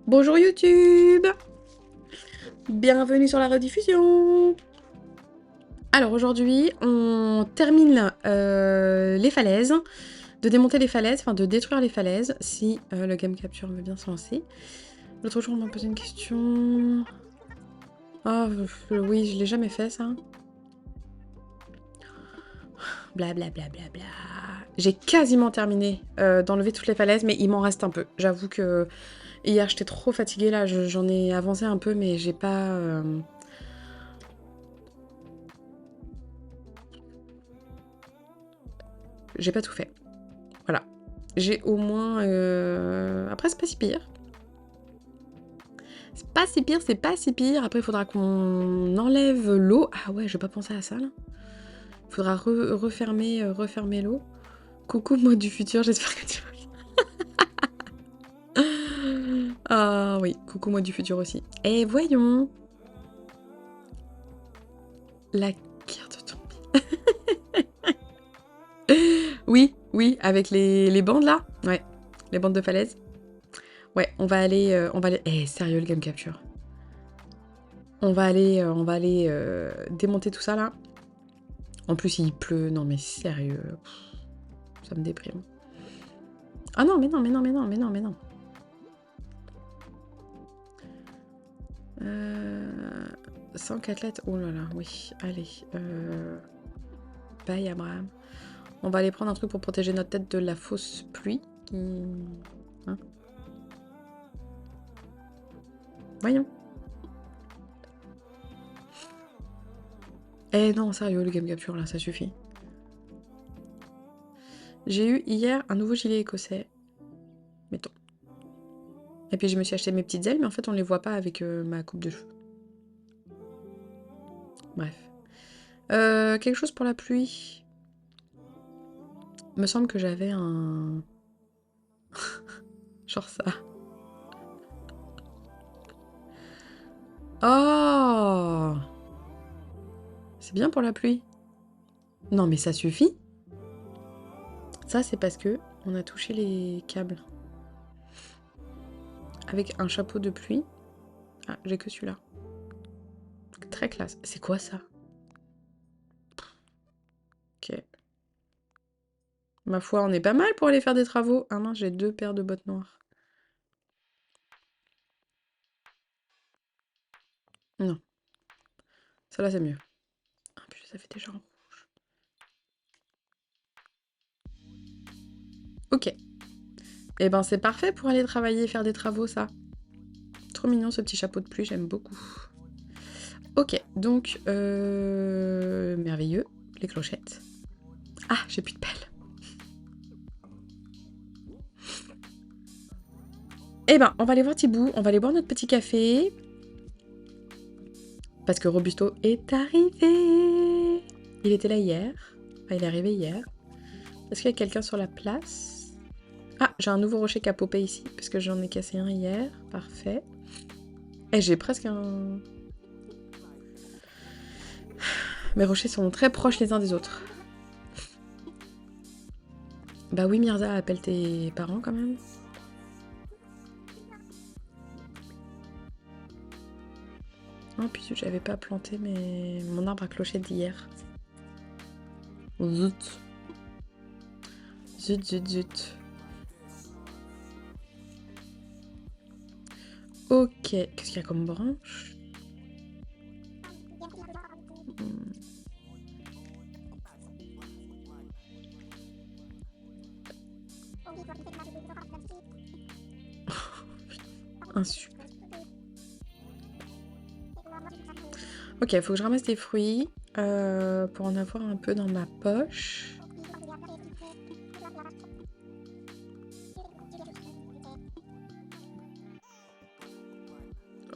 Bonjour YouTube! Bienvenue sur la rediffusion! Alors aujourd'hui, on termine les falaises, de démonter les falaises, enfin de détruire les falaises, si le game capture veut bien se lancer. L'autre jour, on m'a posé une question... Ah, oui, je l'ai jamais fait ça. Blablabla. J'ai quasiment terminé d'enlever toutes les falaises, mais il m'en reste un peu. J'avoue que hier, j'étais trop fatiguée, là, j'en ai avancé un peu, mais j'ai pas... J'ai pas tout fait. Voilà. J'ai au moins... Après, c'est pas si pire. C'est pas si pire, c'est pas si pire. Après, il faudra qu'on enlève l'eau. Ah ouais, j'ai pas pensé à ça, là. Il faudra refermer l'eau. Coucou, moi du futur, j'espère que tu vas bien. Ah oui, coucou, moi du futur aussi. Et voyons. La carte de ton... Oui, avec les bandes, là. Ouais, les bandes de falaise. Ouais, on va aller... Eh, sérieux, le game capture. On va aller démonter tout ça, là. En plus, il pleut. Non, mais sérieux. Ça me déprime. Ah non, mais non. 104 lettres. Oh là là, oui. Allez. Bye, Abraham. On va aller prendre un truc pour protéger notre tête de la fausse pluie. Hein? Voyons. Eh non, sérieux, le game capture, là, ça suffit. J'ai eu hier un nouveau gilet écossais. Mettons. Et puis je me suis acheté mes petites ailes, mais en fait on les voit pas avec ma coupe de cheveux. Bref. Quelque chose pour la pluie. Me semble que j'avais un... Genre ça. Oh! C'est bien pour la pluie. Non mais ça suffit. Ça c'est parce que on a touché les câbles. Avec un chapeau de pluie. Ah, j'ai que celui-là. Très classe. C'est quoi ça? Ok. Ma foi, on est pas mal pour aller faire des travaux. Ah mince, j'ai 2 paires de bottes noires. Non. Ça là c'est mieux. Ah putain, ça fait déjà en rouge. Ok. Eh ben c'est parfait pour aller travailler et faire des travaux ça. Trop mignon ce petit chapeau de pluie, j'aime beaucoup. Ok, donc merveilleux, les clochettes. Ah, j'ai plus de pelle. Eh ben, on va aller voir Thibou, on va aller boire notre petit café. Parce que Robusto est arrivé. Il était là hier. Enfin, il est arrivé hier. Est-ce qu'il y a quelqu'un sur la place? Ah, j'ai un nouveau rocher qui a popé ici, parce que j'en ai cassé un hier. Parfait. Et j'ai presque un... Mes rochers sont très proches les uns des autres. Bah oui, Mirza, appelle tes parents quand même. Oh, puis j'avais pas planté mon arbre à clochette d'hier. Zut. Zut. Ok, qu'est-ce qu'il y a comme branche? Un super. Ok, il faut que je ramasse des fruits pour en avoir un peu dans ma poche.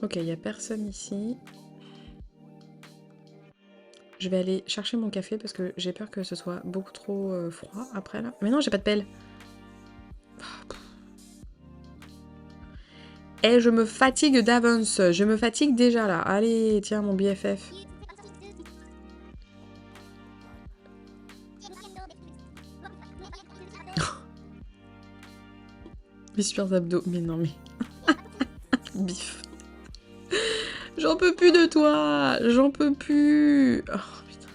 Ok, il n'y a personne ici. Je vais aller chercher mon café parce que j'ai peur que ce soit beaucoup trop froid après là. Mais non, j'ai pas de pelle. Eh, je me fatigue d'avance. Je me fatigue déjà là. Allez, tiens mon BFF. Mes super abdos. Mais non, mais... Bif. J'en peux plus de toi. J'en peux plus. Oh, putain.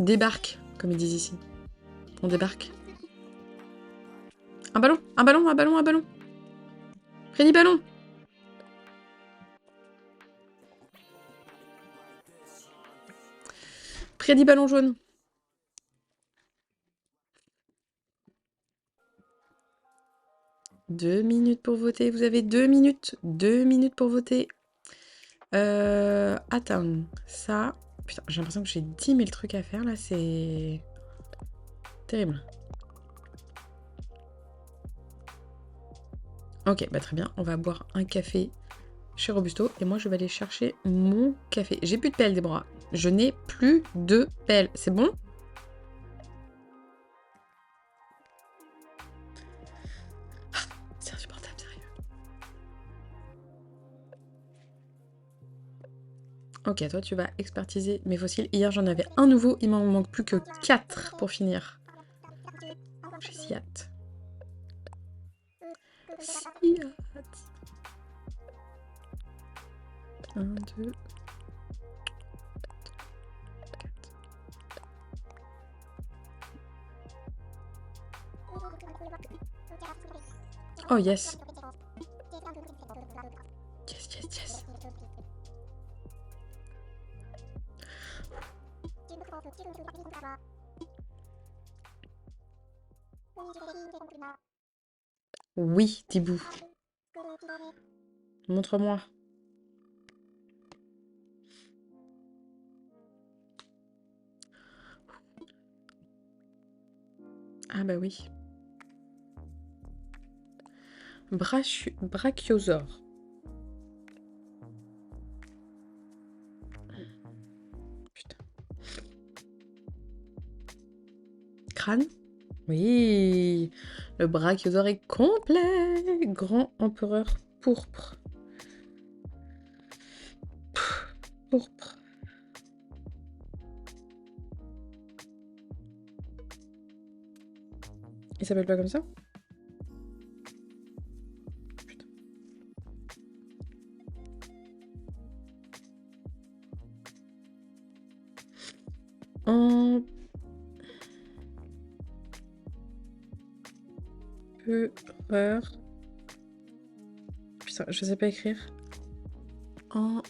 Débarque, comme ils disent ici. On débarque. Un ballon, un ballon, un ballon, un ballon. Freddy ballon. Freddy ballon jaune. Deux minutes pour voter. Vous avez 2 minutes. 2 minutes pour voter. Attends. Ça. Putain, j'ai l'impression que j'ai 10 000 trucs à faire là. C'est terrible. Ok, bah très bien. On va boire un café chez Robusto. Et moi, je vais aller chercher mon café. J'ai plus de pelle, Déborah. Je n'ai plus de pelle. C'est bon? C'est insupportable, sérieux. Ok, toi, tu vas expertiser mes fossiles. Hier, j'en avais un nouveau. Il m'en manque plus que 4 pour finir. J'ai si hâte. Si hâte. 1, 2... Oh yes. Yes, yes, yes. Oui, Tibou. Montre-moi. Ah bah oui. Brachiosaure. Putain. Crâne? Oui. Le brachiosaure est complet. Grand empereur pourpre. Pourpre. Il s'appelle pas comme ça? Putain. Empereur. Putain, je sais pas écrire. Empereur.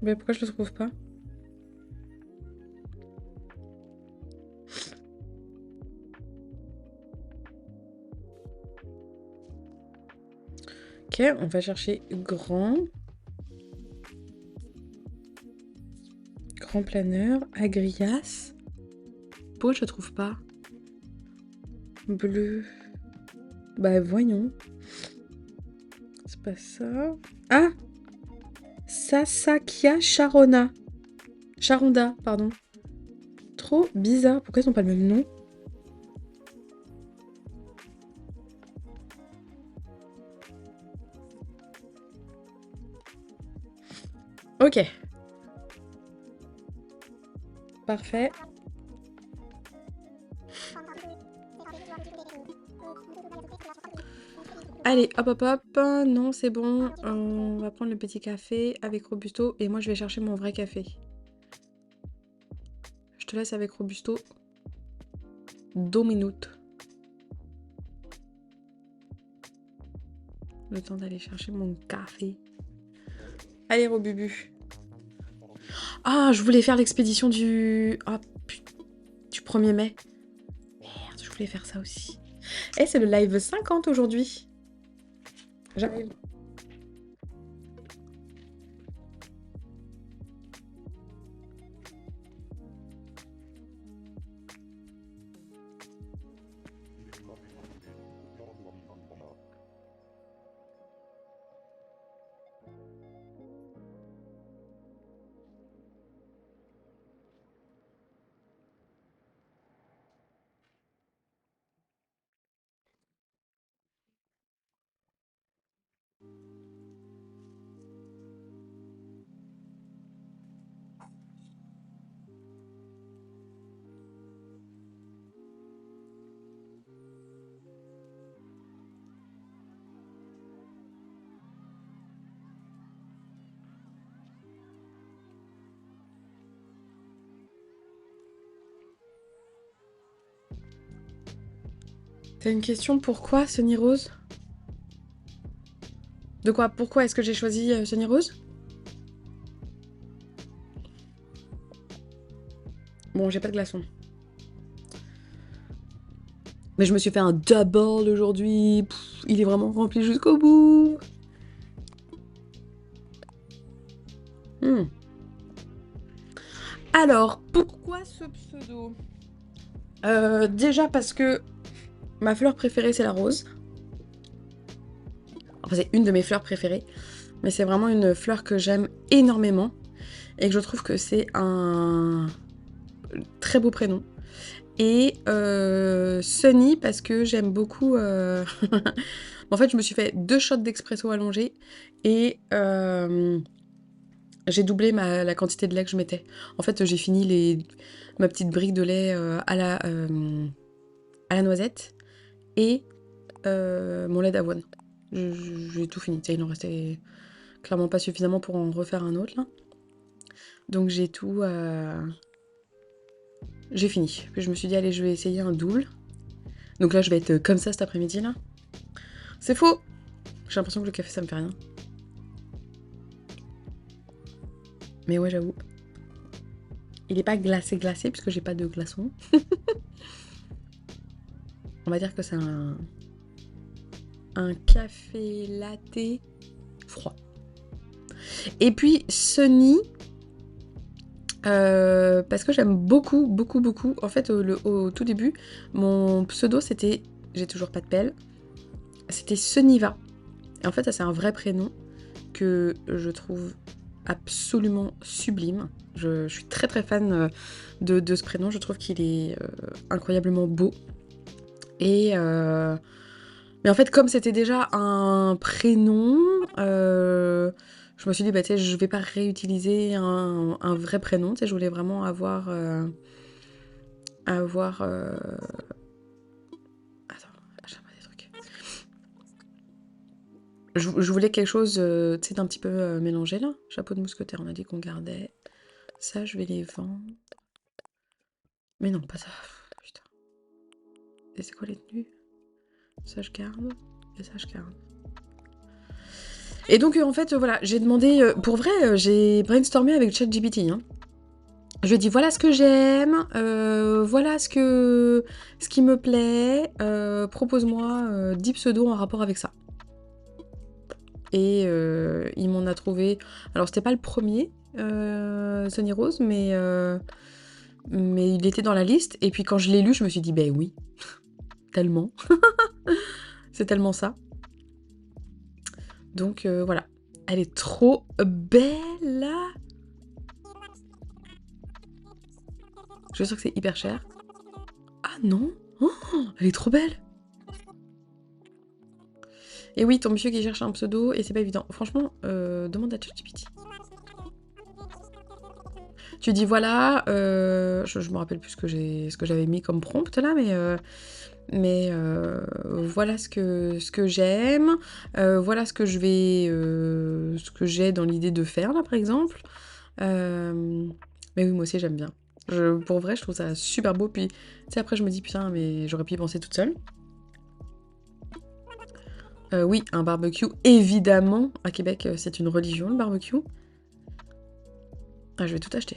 Mais pourquoi je le trouve pas? Ok, on va chercher grand. Grand planeur. Agrias. Pourquoi je le trouve pas? Bleu. Bah voyons. C'est pas ça. Ah! Sasakia Sharona. Charonda, pardon. Trop bizarre. Pourquoi ils ont pas le même nom? Ok. Parfait. Allez, hop, hop, hop. Non, c'est bon. On va prendre le petit café avec Robusto. Et moi, je vais chercher mon vrai café. Je te laisse avec Robusto. 2 minutes. Le temps d'aller chercher mon café. Allez, Robubu. Ah, je voulais faire l'expédition du... Ah, putain. Du 1er mai. Merde, je voulais faire ça aussi. Eh, c'est le live 50 aujourd'hui. J'arrive. T'as une question, pourquoi Sunny Rose? De quoi? Pourquoi est-ce que j'ai choisi Sunny Rose? Bon, j'ai pas de glaçon. Mais je me suis fait un double aujourd'hui. Il est vraiment rempli jusqu'au bout. Alors, pourquoi ce pseudo? Déjà parce que ma fleur préférée, c'est la rose. Enfin, c'est une de mes fleurs préférées. Mais c'est vraiment une fleur que j'aime énormément. Et que je trouve que c'est un très beau prénom. Et Sunny parce que j'aime beaucoup... En fait, je me suis fait 2 shots d'expresso allongé. Et j'ai doublé la quantité de lait que je mettais. En fait, j'ai fini ma petite brique de lait à la noisette. Et mon lait d'avoine. J'ai tout fini. Il en restait clairement pas suffisamment pour en refaire un autre là. Donc j'ai tout... J'ai fini. Puis je me suis dit, allez, je vais essayer un double. Donc là, je vais être comme ça cet après-midi là. C'est faux! J'ai l'impression que le café, ça me fait rien. Mais ouais, j'avoue. Il est pas glacé puisque j'ai pas de glaçon. On va dire que c'est un café latte froid. Et puis Sunny, parce que j'aime beaucoup. En fait, au tout début, mon pseudo c'était, j'ai toujours pas de pelle, c'était Sunniva. Et en fait, ça c'est un vrai prénom que je trouve absolument sublime. Je suis très fan de ce prénom. Je trouve qu'il est incroyablement beau. Et mais en fait, comme c'était déjà un prénom, je me suis dit, bah, tu sais, je vais pas réutiliser un vrai prénom. Tu sais, je voulais vraiment avoir... Attends, j'ai pas des trucs. Je voulais quelque chose, tu sais, d'un petit peu mélangé, là. Chapeau de mousquetaire, on a dit qu'on gardait. Ça, je vais les vendre. Mais non, pas ça. Putain. Et c'est quoi les tenues? Ça, je garde. Et ça, je garde. Et donc, en fait, voilà, j'ai demandé... pour vrai, j'ai brainstormé avec ChatGPT, hein. Je lui ai dit, voilà ce que j'aime, voilà ce qui me plaît, propose-moi 10 pseudos en rapport avec ça. Et il m'en a trouvé... Alors, c'était pas le premier, Sunny Rose, mais il était dans la liste. Et puis, quand je l'ai lu, je me suis dit, ben oui, tellement. C'est tellement ça. Donc, voilà. Elle est trop belle, là. Je suis sûre que c'est hyper cher. Ah non, oh, elle est trop belle. Et oui, ton monsieur qui cherche un pseudo, et c'est pas évident. Franchement, demande à ChatGPT. Tu dis voilà, je me rappelle plus ce que j'avais mis comme prompt là, mais voilà ce que j'aime, voilà ce que j'ai dans l'idée de faire là par exemple. Mais oui, moi aussi j'aime bien. Pour vrai, je trouve ça super beau. Puis, tu sais, après, je me dis, putain, mais j'aurais pu y penser toute seule. Oui, un barbecue, évidemment. À Québec, c'est une religion, le barbecue. Ah, je vais tout acheter.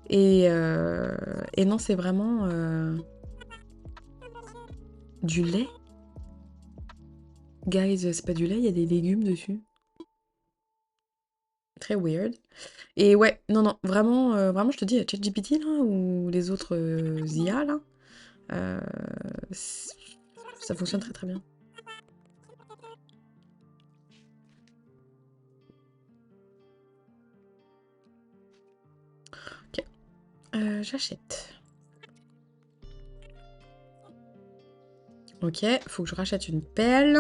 Et non, c'est vraiment du lait. Guys, c'est pas du lait, il y a des légumes dessus. Très weird. Et ouais, non, vraiment, je te dis, ChatGPT, là, ou les autres IA, là, ça fonctionne très bien. Ok. J'achète. Ok, faut que je rachète une pelle.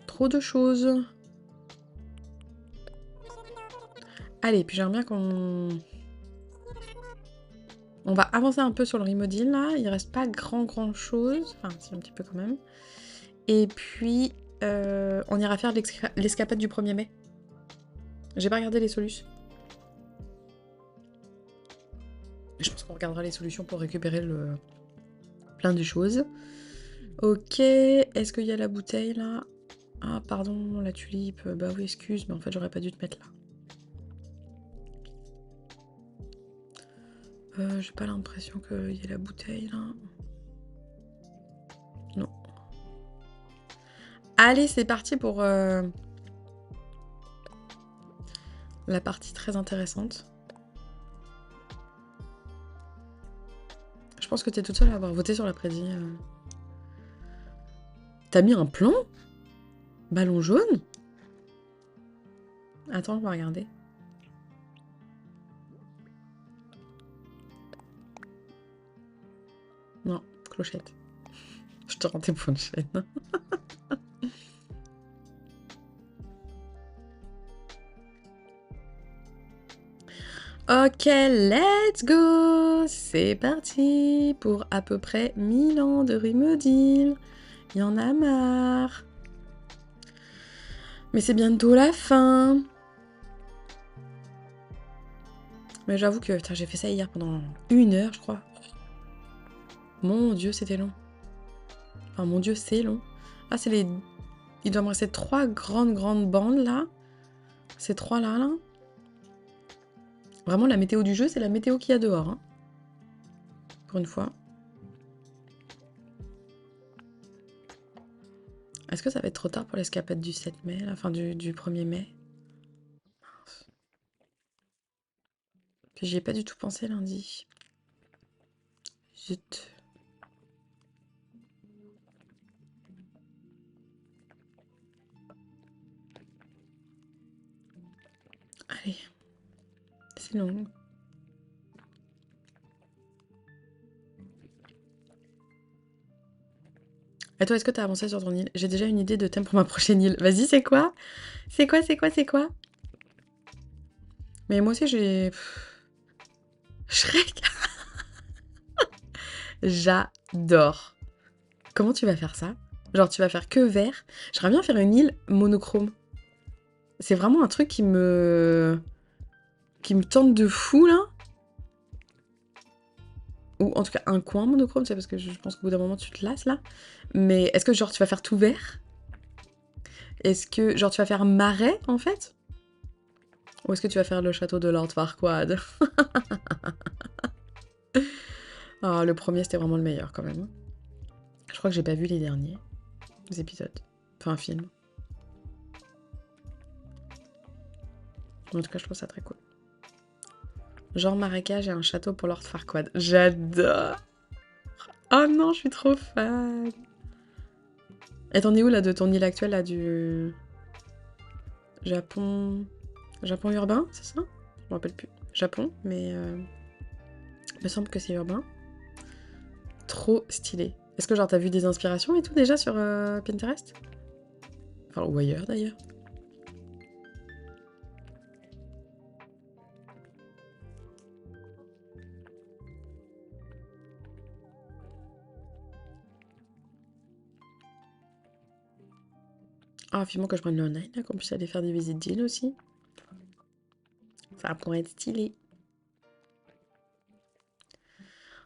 Trop de choses. Allez, puis j'aimerais bien qu'on... On va avancer un peu sur le remodel, là. Il reste pas grand chose. Enfin, si, un petit peu quand même. Et puis, on ira faire l'escapade du 1er mai. J'ai pas regardé les solutions. Je pense qu'on regardera les solutions pour récupérer plein de choses. Ok, est-ce qu'il y a la bouteille là? Ah pardon, la tulipe, bah oui excuse, mais en fait j'aurais pas dû te mettre là. J'ai pas l'impression qu'il y ait la bouteille là. Non. Allez, c'est parti pour la partie très intéressante. Je pense que t'es toute seule à avoir voté sur la prédit. T'as mis un plan? Ballon jaune? Attends, on va regarder. Non, clochette. Je te rends tes points de chaîne. Ok, let's go! C'est parti pour à peu près 1000 ans de Rimodil. Il y en a marre. Mais c'est bientôt la fin. Mais j'avoue que j'ai fait ça hier pendant 1 heure, je crois. Mon Dieu, c'était long. Enfin, mon Dieu, c'est long. Ah, c'est les... Il doit me rester 3 grandes bandes, là. Ces 3 là. Vraiment, la météo du jeu, c'est la météo qu'il y a dehors. Hein. Pour une fois. Est-ce que ça va être trop tard pour l'escapade du 7 mai, la fin du 1er mai? Mince. Que j'y ai pas du tout pensé lundi. Zut. Allez. C'est long. Et toi, est-ce que t'as avancé sur ton île? J'ai déjà une idée de thème pour ma prochaine île. Vas-y, c'est quoi? C'est quoi? Mais moi aussi, j'ai... Shrek. J'adore. Comment tu vas faire ça? Genre, tu vas faire que vert? J'aimerais bien faire une île monochrome. C'est vraiment un truc qui me tente de fou, là. Ou en tout cas, un coin monochrome, c'est parce que je pense qu'au bout d'un moment, tu te lasses, là. Mais est-ce que, genre, tu vas faire tout vert? Est-ce que, genre, tu vas faire marais, en fait? Ou est-ce que tu vas faire le château de Lord Farquaad? Ah, le premier, c'était vraiment le meilleur, quand même. Je crois que j'ai pas vu les derniers épisodes. Enfin, un film. En tout cas, je trouve ça très cool. Genre marécage et un château pour Lord Farquaad. J'adore! Oh non, je suis trop fan! Et t'en es où, là, de ton île actuelle, là, du... Japon... Japon urbain, c'est ça? Je me rappelle plus. Japon, mais... Il me semble que c'est urbain. Trop stylé. Est-ce que, genre, t'as vu des inspirations et tout, déjà, sur Pinterest? Enfin, ou ailleurs, d'ailleurs. Ah, vivement que je prenne le online, là, qu'on puisse aller faire des visites d'île aussi. Ça pourrait être stylé.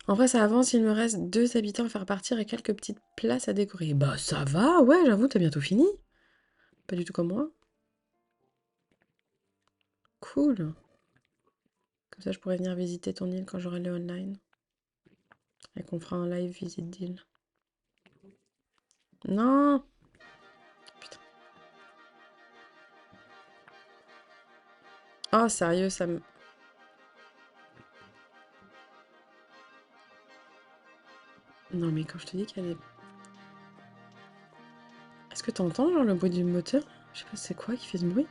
En vrai, ça avance, il me reste 2 habitants à faire partir et quelques petites places à décorer. Bah ça va, ouais, j'avoue, t'as bientôt fini. Pas du tout comme moi. Cool. Comme ça, je pourrais venir visiter ton île quand j'aurai le online. Et qu'on fera un live visite d'île. Non! Putain. Oh, sérieux, ça me... Non, mais quand je te dis qu'elle est... Est-ce que t'entends, genre, le bruit du moteur? Je sais pas, c'est quoi qui fait ce bruit?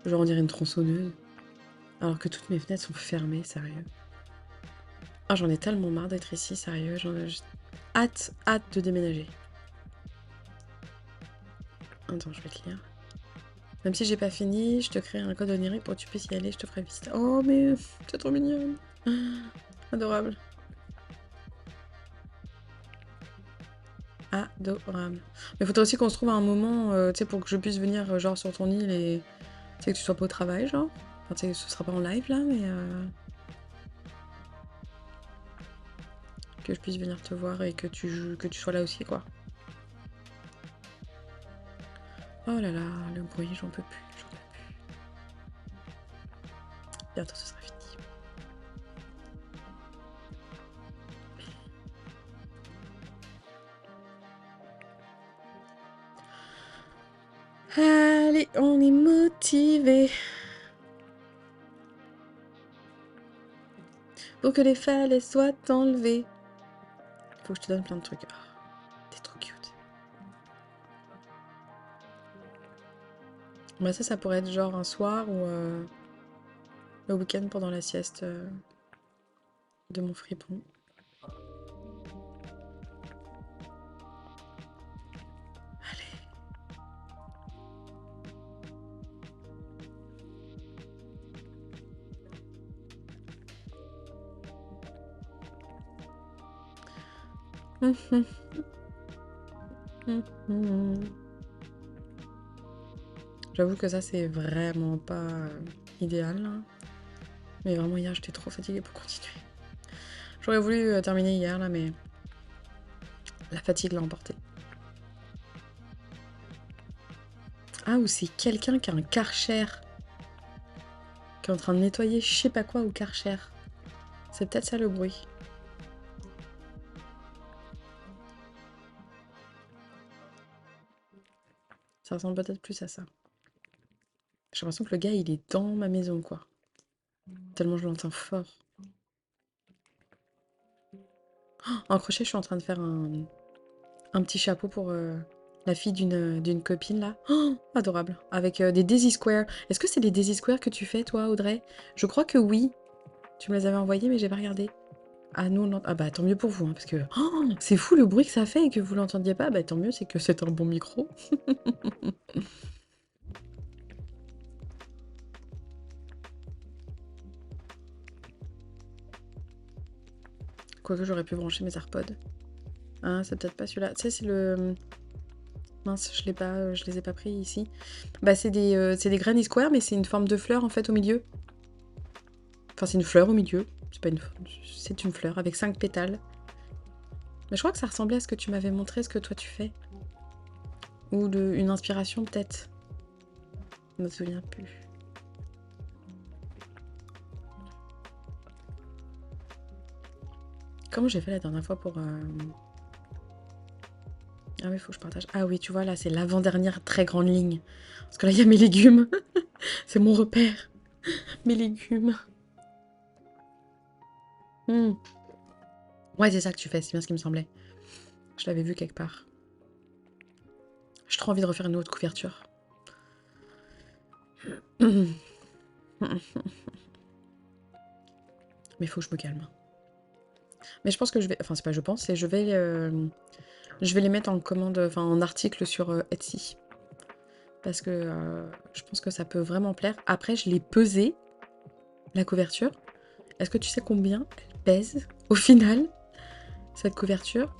Genre, on dirait une tronçonneuse. Alors que toutes mes fenêtres sont fermées, sérieux. Ah, j'en ai tellement marre d'être ici, sérieux. J'ai hâte de déménager. Attends, je vais te lire. Même si j'ai pas fini, je te crée un code onirique pour que tu puisses y aller, je te ferai visiter. Oh, mais c'est trop mignon. Adorable. Adorable. Mais faudrait aussi qu'on se trouve à un moment, tu sais, pour que je puisse venir, genre, sur ton île et... Tu sais, que tu sois pas au travail, genre. Enfin, tu sais, ce sera pas en live, là, mais... que je puisse venir te voir et que tu sois là aussi, quoi. Oh là là, le bruit, j'en peux plus, j'en peux plus. Bientôt ce sera fini. Allez, on est motivé. Pour que les falaises soient enlevées. Faut que je te donne plein de trucs. Oh, t'es trop cute. Bah ça pourrait être genre un soir ou le week-end pendant la sieste de mon fripon. Allez. J'avoue que ça c'est vraiment pas idéal là. Mais vraiment hier j'étais trop fatiguée pour continuer. J'aurais voulu terminer hier là mais la fatigue l'a emporté. Ah ou c'est quelqu'un qui a un Karcher qui est en train de nettoyer je sais pas quoi au Karcher. C'est peut-être ça le bruit. Ça ressemble peut-être plus à ça. J'ai l'impression que le gars il est dans ma maison quoi. Tellement je l'entends fort. Oh, en crochet je suis en train de faire un petit chapeau pour la fille d'une copine là. Oh, adorable. Avec des Daisy Square. Est-ce que c'est des Daisy Square que tu fais toi Audrey? Je crois que oui. Tu me les avais envoyés mais j'ai pas regardé. Ah non, ah bah tant mieux pour vous, hein, parce que oh, c'est fou le bruit que ça fait et que vous l'entendiez pas, bah tant mieux, c'est que c'est un bon micro. Quoique j'aurais pu brancher mes AirPods. Ah, c'est peut-être pas celui-là. Tu sais, c'est le... Mince, je les ai pas pris ici. Bah c'est des Granny Square, mais c'est une forme de fleur en fait au milieu. Enfin, c'est une fleur au milieu. C'est pas une... C'est une fleur avec 5 pétales. Mais je crois que ça ressemblait à ce que tu m'avais montré, ce que toi tu fais. Ou une inspiration peut-être. Je me souviens plus. Comment j'ai fait la dernière fois pour... Ah oui, faut que je partage. Ah oui, tu vois, là, c'est l'avant-dernière très grande ligne. Parce que là, il y a mes légumes. C'est mon repère. Mes légumes. Ouais, c'est ça que tu fais, c'est bien ce qui me semblait. Je l'avais vu quelque part. J'ai trop envie de refaire une autre couverture. Mais il faut que je me calme. Mais je pense que je vais... Enfin, c'est pas je pense, c'est je vais les mettre en commande, enfin en article sur Etsy. Parce que je pense que ça peut vraiment plaire. Après, je l'ai pesée, la couverture. Est-ce que tu sais combien elle pèse au final, cette couverture?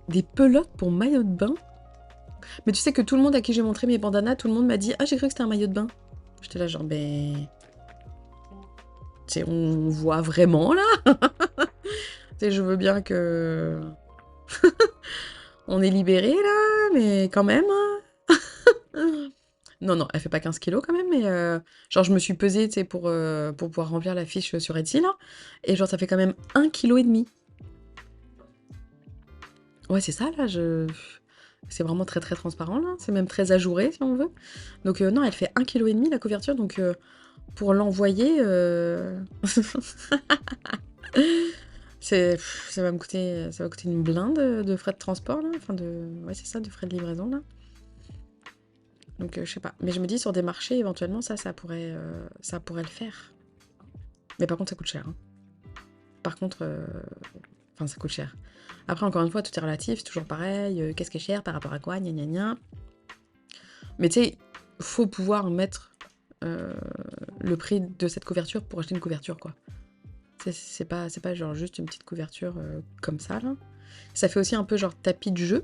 Des pelotes pour maillot de bain? Mais tu sais que tout le monde à qui j'ai montré mes bandanas, tout le monde m'a dit « Ah, j'ai cru que c'était un maillot de bain. » J'étais là genre « Ben... Tu sais, on voit vraiment là. Tu sais, je veux bien que... on est libéré là, mais quand même. Non, non, elle fait pas 15 kilos quand même, mais genre je me suis pesée, tu sais, pour pouvoir remplir la fiche sur Etsy là. Et genre ça fait quand même 1,5 kg. Ouais, c'est ça là, c'est vraiment très très transparent là, c'est même très ajouré si on veut. Donc non, elle fait 1,5 kg la couverture, donc pour l'envoyer, ça va coûter une blinde de frais de transport là, enfin ouais c'est ça, de frais de livraison là. Donc je sais pas, mais je me dis sur des marchés éventuellement ça pourrait le faire. Mais par contre ça coûte cher. Hein. Par contre, enfin ça coûte cher. Après encore une fois tout est relatif, c'est toujours pareil. Qu'est-ce qui est cher par rapport à quoi, gna gna gna. Mais tu sais, faut pouvoir mettre le prix de cette couverture pour acheter une couverture quoi. C'est pas genre juste une petite couverture comme ça là. Ça fait aussi un peu genre tapis de jeu.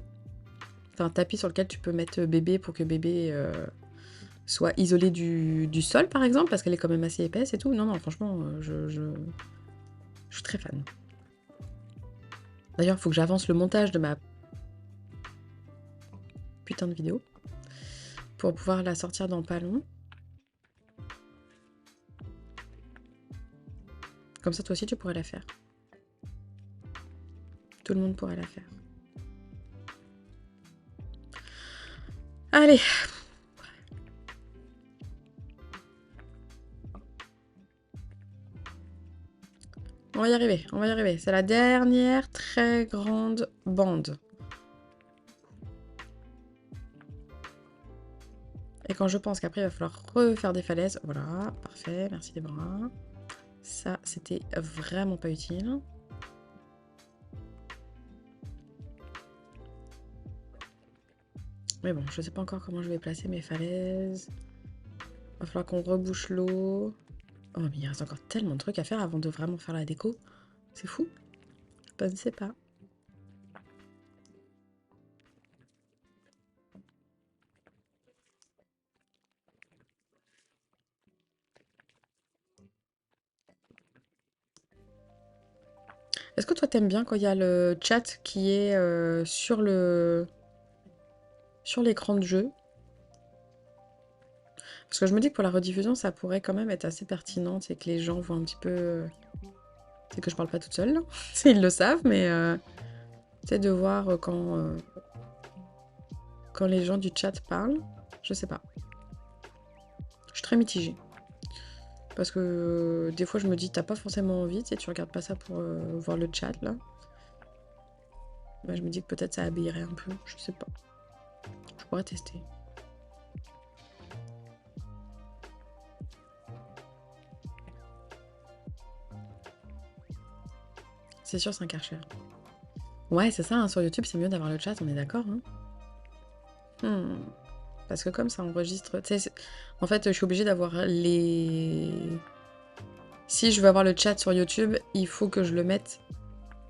Enfin un tapis sur lequel tu peux mettre bébé pour que bébé soit isolé du sol par exemple parce qu'elle est quand même assez épaisse et tout. Non non franchement Je suis très fan. D'ailleurs, il faut que j'avance le montage de ma putain de vidéo pour pouvoir la sortir dans pas long. Comme ça, toi aussi, tu pourrais la faire. Tout le monde pourrait la faire. Allez. On va y arriver, on va y arriver. C'est la dernière très grande bande. Et quand je pense qu'après, il va falloir refaire des falaises. Voilà, parfait, merci des bras. Ça, c'était vraiment pas utile. Mais bon, je sais pas encore comment je vais placer mes falaises. Il va falloir qu'on rebouche l'eau. Oh, mais il reste encore tellement de trucs à faire avant de vraiment faire la déco. C'est fou. Je ne sais pas. Est-ce que toi t'aimes bien quand il y a le chat qui est sur l'écran de jeu? Parce que je me dis que pour la rediffusion, ça pourrait quand même être assez pertinent, c'est que les gens voient un petit peu... C'est que je parle pas toute seule, ils le savent, mais c'est de voir quand les gens du chat parlent, je sais pas. Je suis très mitigée. Parce que des fois je me dis, t'as pas forcément envie, tu regardes pas ça pour voir le chat, là. Bah, je me dis que peut-être ça habillerait un peu, je sais pas. Je pourrais tester. C'est sûr, c'est un Karcher. Ouais, c'est ça, hein, sur YouTube, c'est mieux d'avoir le chat, on est d'accord, hein. Parce que comme ça enregistre... En fait, je suis obligée d'avoir les... Si je veux avoir le chat sur YouTube, il faut que je le mette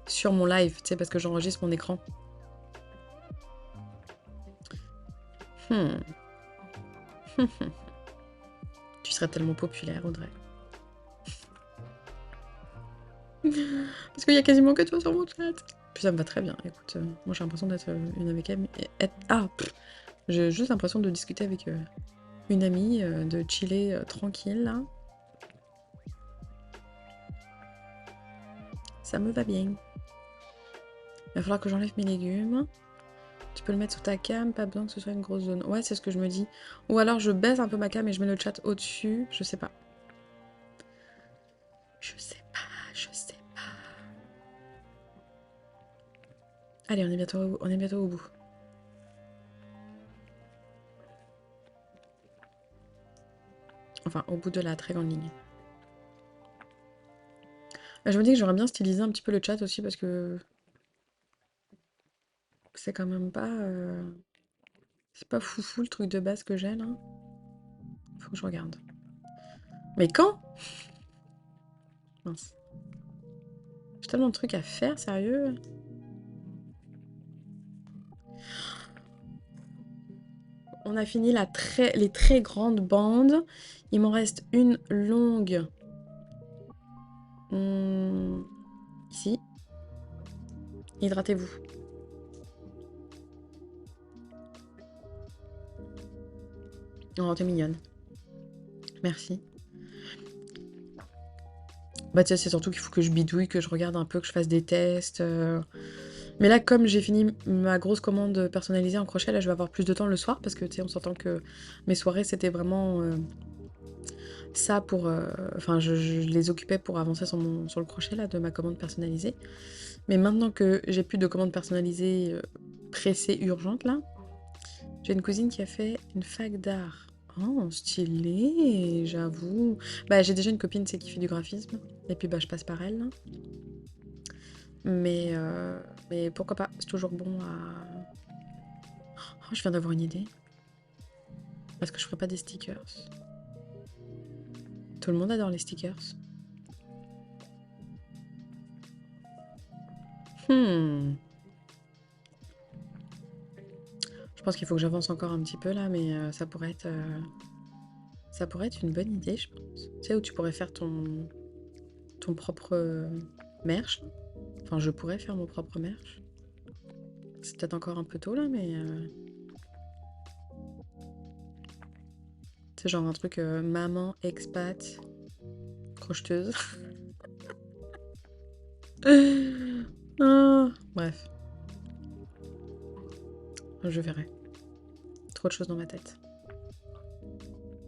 sur mon live, tu sais, parce que j'enregistre mon écran. Tu serais tellement populaire, Audrey. Parce qu'il y a quasiment que toi sur mon chat. Puis ça me va très bien, écoute. Moi, j'ai l'impression d'être une avec elle. J'ai juste l'impression de discuter avec une amie, de chiller tranquille, là. Ça me va bien. Il va falloir que j'enlève mes légumes. Tu peux le mettre sous ta cam, pas besoin que ce soit une grosse zone. Ouais, c'est ce que je me dis. Ou alors je baisse un peu ma cam et je mets le chat au-dessus. Je sais pas. Je sais pas, je sais pas. Allez, on est bientôt au bout. Enfin, au bout de la très grande ligne. Je me dis que j'aurais bien stylisé un petit peu le chat aussi parce que c'est quand même pas... C'est pas foufou le truc de base que j'ai là. Faut que je regarde. Mais quand? Mince. J'ai tellement de trucs à faire, sérieux. On a fini les très grandes bandes. Il m'en reste une longue. Ici. Hydratez-vous. Oh, t'es mignonne. Merci. Bah, tu sais, c'est surtout qu'il faut que je bidouille, que je regarde un peu, que je fasse des tests. Mais là, comme j'ai fini ma grosse commande personnalisée en crochet, là, je vais avoir plus de temps le soir parce que, tu sais, on s'entend que mes soirées, c'était vraiment ça pour... Enfin, je les occupais pour avancer sur le crochet, là, de ma commande personnalisée. Mais maintenant que j'ai plus de commandes personnalisées pressées, urgentes, là, j'ai une cousine qui a fait une fac d'art. Oh, stylé, j'avoue. Bah, j'ai déjà une copine, c'est qui fait du graphisme. Et puis, bah, je passe par elle, là. Mais pourquoi pas, c'est toujours bon à... Oh, je viens d'avoir une idée. Est-ce que je ferais pas des stickers? Tout le monde adore les stickers. Je pense qu'il faut que j'avance encore un petit peu là, mais ça pourrait être une bonne idée, je pense. Tu sais, où tu pourrais faire ton propre merch. Enfin, je pourrais faire mon propre merch. C'est peut-être encore un peu tôt là, mais... C'est genre un truc maman, expat, crocheteuse. Ah, bref, je verrai. Trop de choses dans ma tête.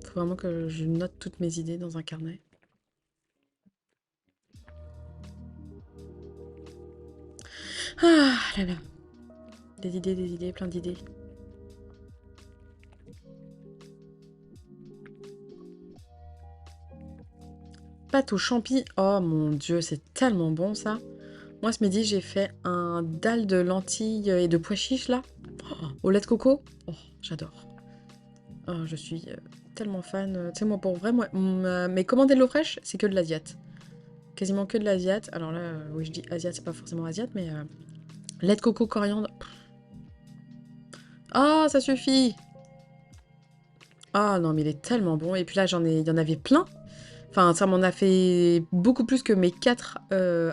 Faut vraiment que je note toutes mes idées dans un carnet. Ah là là. Des idées, plein d'idées. Pâte aux champi. Oh mon dieu, c'est tellement bon ça. Moi ce midi j'ai fait un dalle de lentilles et de pois chiches là. Oh, au lait de coco. Oh, j'adore. Oh, je suis tellement fan. Tu sais moi pour vrai, moi, mes commandes HelloFresh, c'est que de l'asiate. Quasiment que de l'asiate. Alors là, oui je dis asiate, c'est pas forcément asiate, mais lait de coco, coriandre. Ah, ça suffit. Ah non, mais il est tellement bon. Et puis là, il y en avait plein. Enfin, ça m'en a fait beaucoup plus que mes 4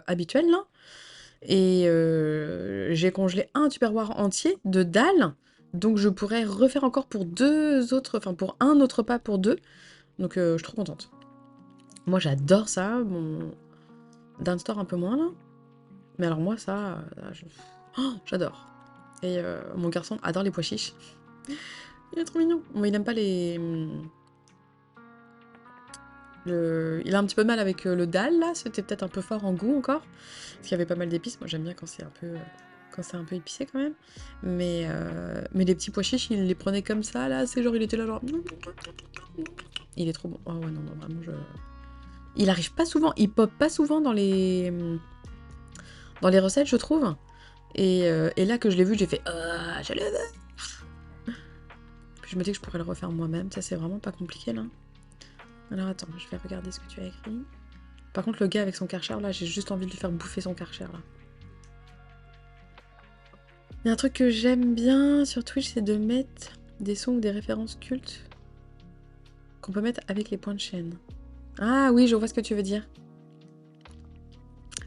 habituels, là. Et j'ai congelé un tupperware entier de dalles. Donc je pourrais refaire encore pour 2 autres, enfin pour un autre repas pour 2. Donc je suis trop contente. Moi j'adore ça. Bon, d'un store un peu moins là. Mais alors moi ça, oh, j'adore. Et mon garçon adore les pois chiches. Il est trop mignon. Bon, il aime pas les... Il a un petit peu de mal avec le dalle là, c'était peut-être un peu fort en goût encore. Parce qu'il y avait pas mal d'épices. Moi j'aime bien quand c'est un peu... quand c'est un peu épicé quand même. Mais les petits pois chiches, il les prenait comme ça là. C'est genre il était là genre... Il est trop bon. Oh ouais non, non, vraiment je... Il arrive pas souvent, il pop pas souvent dans les recettes je trouve. Et là que je l'ai vu, j'ai fait... je le veux. Puis je me dis que je pourrais le refaire moi-même. Ça c'est vraiment pas compliqué là. Alors attends, je vais regarder ce que tu as écrit. Par contre, le gars avec son Karcher, là, j'ai juste envie de lui faire bouffer son Karcher, là. Il y a un truc que j'aime bien sur Twitch, c'est de mettre des sons ou des références cultes qu'on peut mettre avec les points de chaîne. Ah oui, je vois ce que tu veux dire.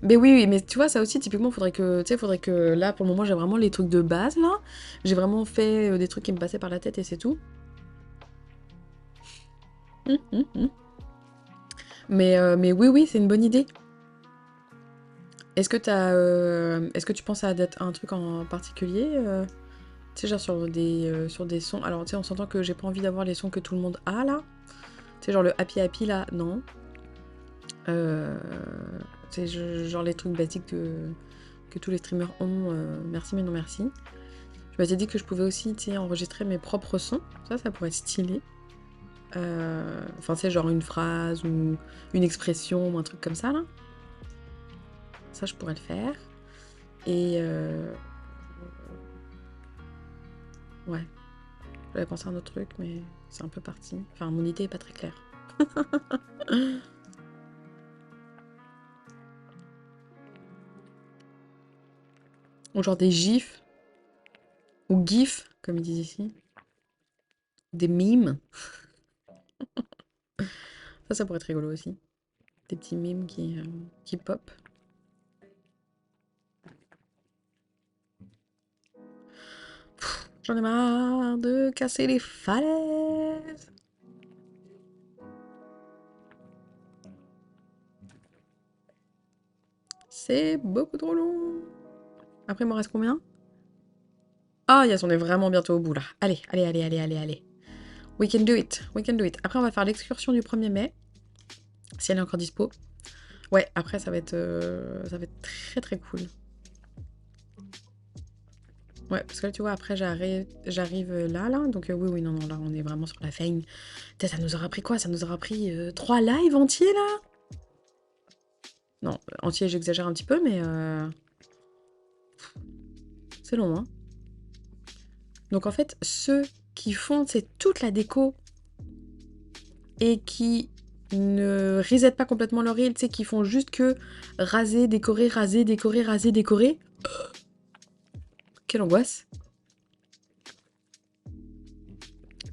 Mais oui, oui, mais tu vois, ça aussi, typiquement, faudrait que là, pour le moment, j'ai vraiment les trucs de base, là. J'ai vraiment fait des trucs qui me passaient par la tête et c'est tout. Mais oui, oui, c'est une bonne idée. Est-ce que tu penses à un truc en particulier tu sais, genre sur des sons. Alors, tu sais, on s'entend que j'ai pas envie d'avoir les sons que tout le monde a là. Tu sais, genre le happy happy là, non. Tu sais, genre les trucs basiques que tous les streamers ont. Merci, mais non merci. Je m'étais dit que je pouvais aussi, tu sais, enregistrer mes propres sons. Ça pourrait être stylé. Enfin, tu sais, genre une phrase ou une expression ou un truc comme ça là. Ça, je pourrais le faire. Et ouais. J'avais pensé à un autre truc, mais c'est un peu parti. Enfin, mon idée est pas très claire. Ou genre des gifs. Ou gifs, comme ils disent ici. Des mimes. Ça pourrait être rigolo aussi. Des petits mimes qui pop. J'en ai marre de casser les falaises. C'est beaucoup trop long. Après, il m'en reste combien? Ah, yes, on est vraiment bientôt au bout là. Allez, allez, allez, allez, allez, allez. We can do it. We can do it. Après, on va faire l'excursion du 1er mai. Si elle est encore dispo. Ouais, après, ça va être très très cool. Ouais, parce que là, tu vois, après, j'arrive là. Donc, oui, non, là, on est vraiment sur la fin. Ça nous aura pris quoi? Ça nous aura pris 3 lives entiers, là? Non, entier, j'exagère un petit peu, mais c'est long, hein. Donc, en fait, ceux qui font, c'est toute la déco et qui ne resettent pas complètement leur reel, tu sais, qui font juste que raser, décorer, raser, décorer, raser, décorer. Quelle angoisse.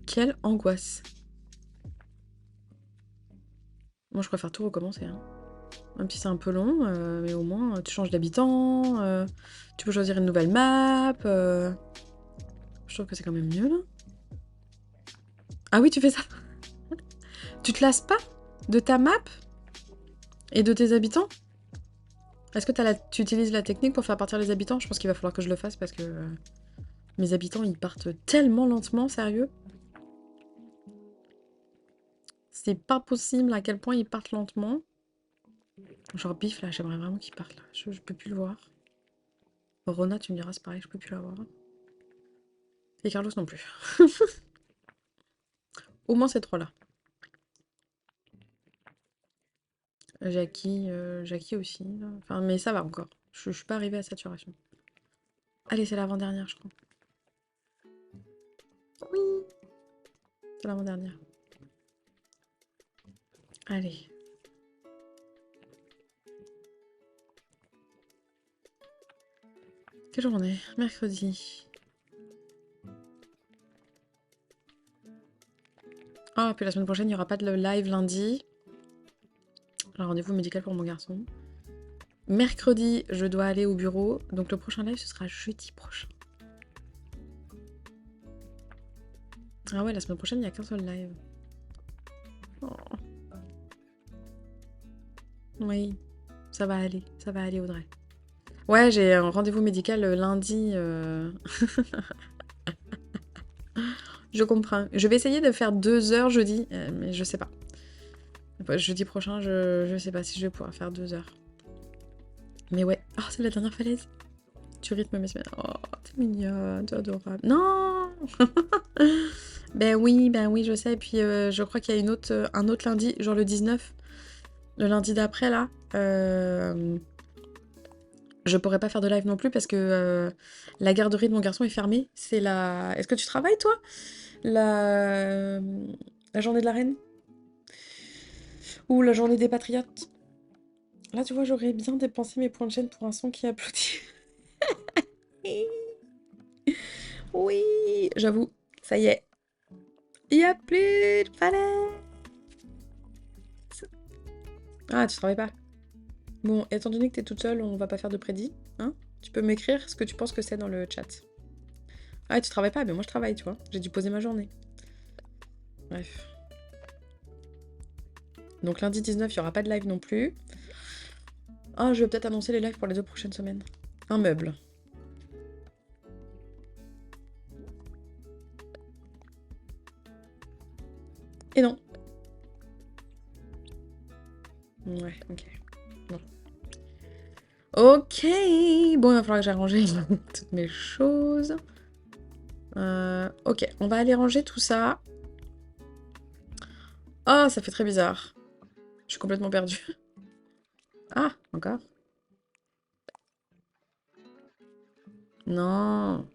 Quelle angoisse. Moi, je préfère tout recommencer, hein. Même si c'est un peu long, mais au moins tu changes d'habitant, tu peux choisir une nouvelle map. Je trouve que c'est quand même mieux là. Ah oui, tu fais ça. Tu te lasses pas de ta map et de tes habitants? Est-ce que tu utilises la technique pour faire partir les habitants? Je pense qu'il va falloir que je le fasse parce que mes habitants ils partent tellement lentement, sérieux. C'est pas possible à quel point ils partent lentement. Genre Bif là, j'aimerais vraiment qu'il parte là. Je peux plus le voir. Rona, tu me diras, c'est pareil, je peux plus la voir. Et Carlos non plus. Au moins ces trois-là. Jackie aussi. Là. Enfin, mais ça va encore. Je suis pas arrivée à saturation. Allez, c'est l'avant-dernière, je crois. Oui. C'est l'avant-dernière. Allez. Quelle journée? Mercredi. Ah, puis la semaine prochaine, il n'y aura pas de live lundi. Un rendez-vous médical pour mon garçon. Mercredi, je dois aller au bureau. Donc le prochain live, ce sera jeudi prochain. Ah ouais, la semaine prochaine, il n'y a qu'un seul live. Oh. Oui, ça va aller Audrey. Ouais, j'ai un rendez-vous médical lundi. Je comprends. Je vais essayer de faire 2 heures jeudi, mais je sais pas. Jeudi prochain, je sais pas si je vais pouvoir faire 2 heures. Mais ouais. Oh, c'est la dernière falaise. Tu rythmes mes semaines. Oh, t'es mignonne, t'es adorable. Non. Ben oui, je sais. Et puis, je crois qu'il y a un autre lundi, genre le 19. Le lundi d'après, là. Je pourrais pas faire de live non plus parce que la garderie de mon garçon est fermée. C'est la... Est-ce que tu travailles, toi? La journée de la reine? Ou la journée des patriotes? Là, tu vois, j'aurais bien dépensé mes points de chaîne pour un son qui applaudit. Oui, j'avoue, ça y est. Il n'y a plus de falaise. Ah, tu travailles pas. Bon, étant donné que t'es toute seule, on va pas faire de prédit. Hein? Tu peux m'écrire ce que tu penses que c'est dans le chat. Ah, tu travailles pas, mais moi je travaille, tu vois. J'ai dû poser ma journée. Bref. Donc lundi 19, il n'y aura pas de live non plus. Ah, je vais peut-être annoncer les lives pour les 2 prochaines semaines. Un meuble. Et non. Ouais, ok. Bon. Ok. Bon, il va falloir que j'arrange toutes mes choses. Ok, on va aller ranger tout ça. Ah, ça fait très bizarre. Je suis complètement perdue. Ah, encore? Non.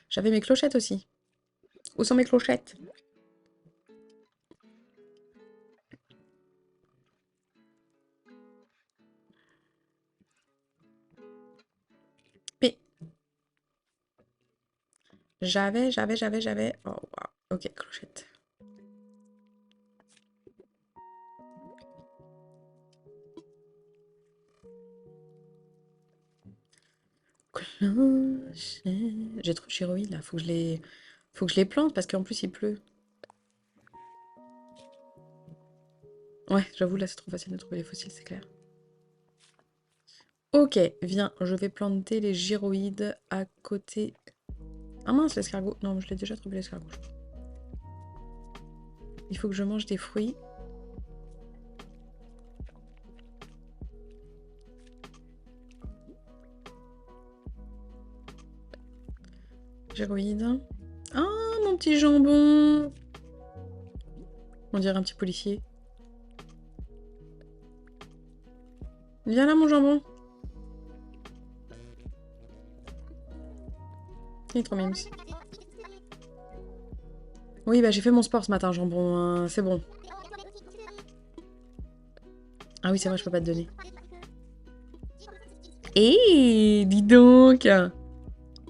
J'avais mes clochettes aussi. Où sont mes clochettes? P. J'avais. Oh, wow. Ok, clochette. Clochette. J'ai trop de chiroïdes là. Faut que je les plante parce qu'en plus il pleut. Ouais, j'avoue, là c'est trop facile de trouver les fossiles, c'est clair. Ok, viens, je vais planter les gyroïdes à côté. Ah mince, l'escargot. Non, je l'ai déjà trouvé l'escargot, je crois. Il faut que je mange des fruits. Gyroïde. Ah, mon petit jambon. On dirait un petit policier. Viens là, mon jambon. Il est trop mignon. Oui, bah j'ai fait mon sport ce matin, jambon. Hein, c'est bon. Ah oui, c'est vrai, je peux pas te donner. Hé, dis donc.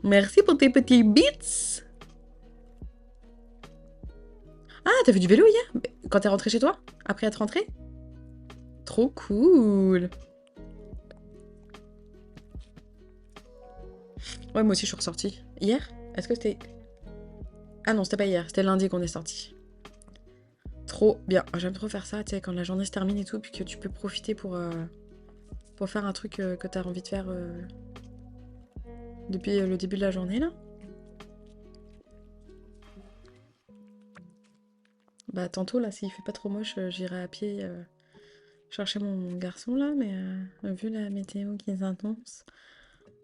Merci pour tes petits bits. Ah, t'as fait du vélo hier? Quand t'es rentrée chez toi? Après être rentrée? Trop cool. Ouais, moi aussi, je suis ressortie. Hier? Est-ce que c'était... Ah non, c'était pas hier, c'était lundi qu'on est sorti. Trop bien. J'aime trop faire ça, tu sais, quand la journée se termine et tout, puis que tu peux profiter pour faire un truc que t'as envie de faire depuis le début de la journée, là. Bah, tantôt, là, s'il fait pas trop moche, j'irai à pied chercher mon garçon, là, mais vu la météo qui s'annonce...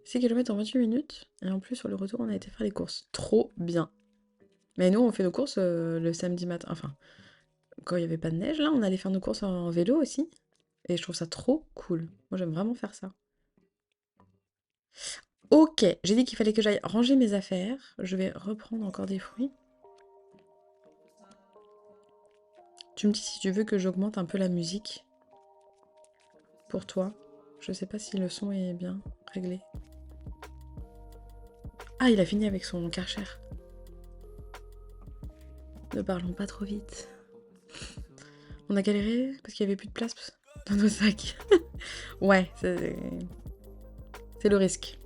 6 km en 28 minutes, et en plus, sur le retour, on a été faire les courses. Trop bien. Mais nous, on fait nos courses le samedi matin. Enfin, quand il n'y avait pas de neige, là, on allait faire nos courses en vélo aussi. Et je trouve ça trop cool. Moi, j'aime vraiment faire ça. Ok, j'ai dit qu'il fallait que j'aille ranger mes affaires. Je vais reprendre encore des fruits. Tu me dis si tu veux que j'augmente un peu la musique pour toi. Je sais pas si le son est bien réglé. Ah, il a fini avec son Karcher. Ne parlons pas trop vite. On a galéré parce qu'il y avait plus de place dans nos sacs. Ouais, c'est le risque.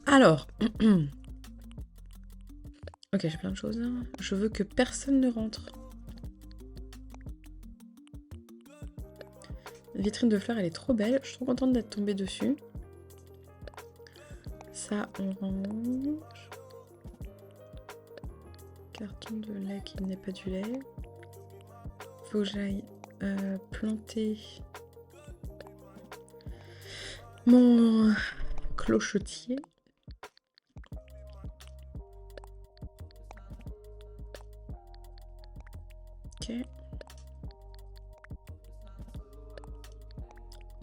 Alors, ok, j'ai plein de choses là. Je veux que personne ne rentre. La vitrine de fleurs, elle est trop belle. Je suis trop contente d'être tombée dessus. Ça, orange. Carton de lait qui n'est pas du lait. Faut que j'aille planter mon clochetier. Ok.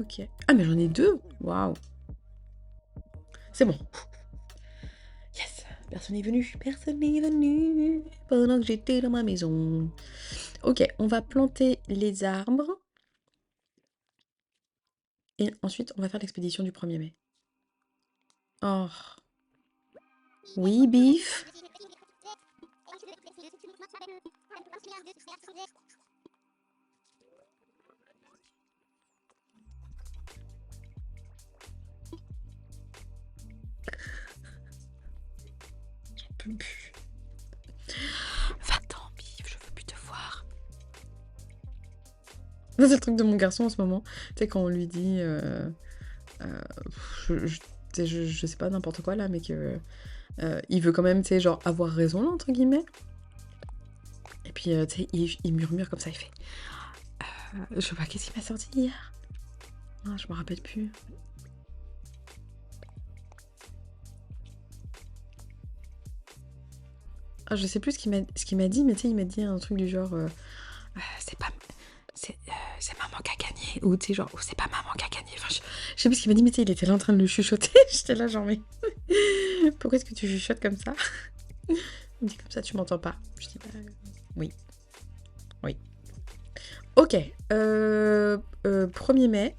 Ok. Ah, mais j'en ai deux. Waouh. C'est bon. Yes. Personne n'est venu. Personne n'est venu pendant que j'étais dans ma maison. Ok, on va planter les arbres. Et ensuite, on va faire l'expédition du 1er mai. Oh. Oui, Bif. J'en peux plus. Va-t'en, Bif, je veux plus te voir. C'est le truc de mon garçon en ce moment. Tu sais, quand on lui dit... je sais pas, n'importe quoi, là, mais que... il veut quand même, tu sais, genre, avoir raison, là, entre guillemets. Et puis, tu sais, il murmure comme ça, il fait... je sais pas, qu'est-ce qu'il m'a sorti hier? Ah, je me rappelle plus. Ah, je sais plus ce qu'il m'a dit, mais tu sais, il m'a dit un truc du genre... c'est pas... C'est maman qui a gagné. Ou tu sais, genre, c'est pas maman qui a gagné. Enfin, je sais plus ce qu'il m'a dit, mais tu sais, il était là en train de le chuchoter. J'étais là, genre, mais... Pourquoi est-ce que tu chuchotes comme ça? Il me dit comme ça, tu m'entends pas. Je dis, bah... Oui. Oui. Ok. 1er mai.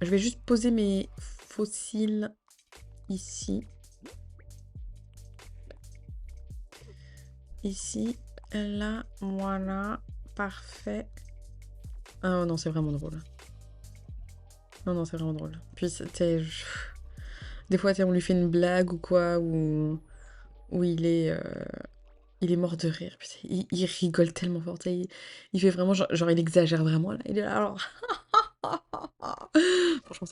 Je vais juste poser mes fossiles ici. Ici. Là. Voilà. Parfait. Ah non, c'est vraiment drôle. Non, c'est vraiment drôle. Puis, des fois, on lui fait une blague ou quoi, ou il est mort de rire. Puis, il rigole tellement fort. Il fait vraiment, genre, il exagère vraiment, là. Il est là, alors... Franchement,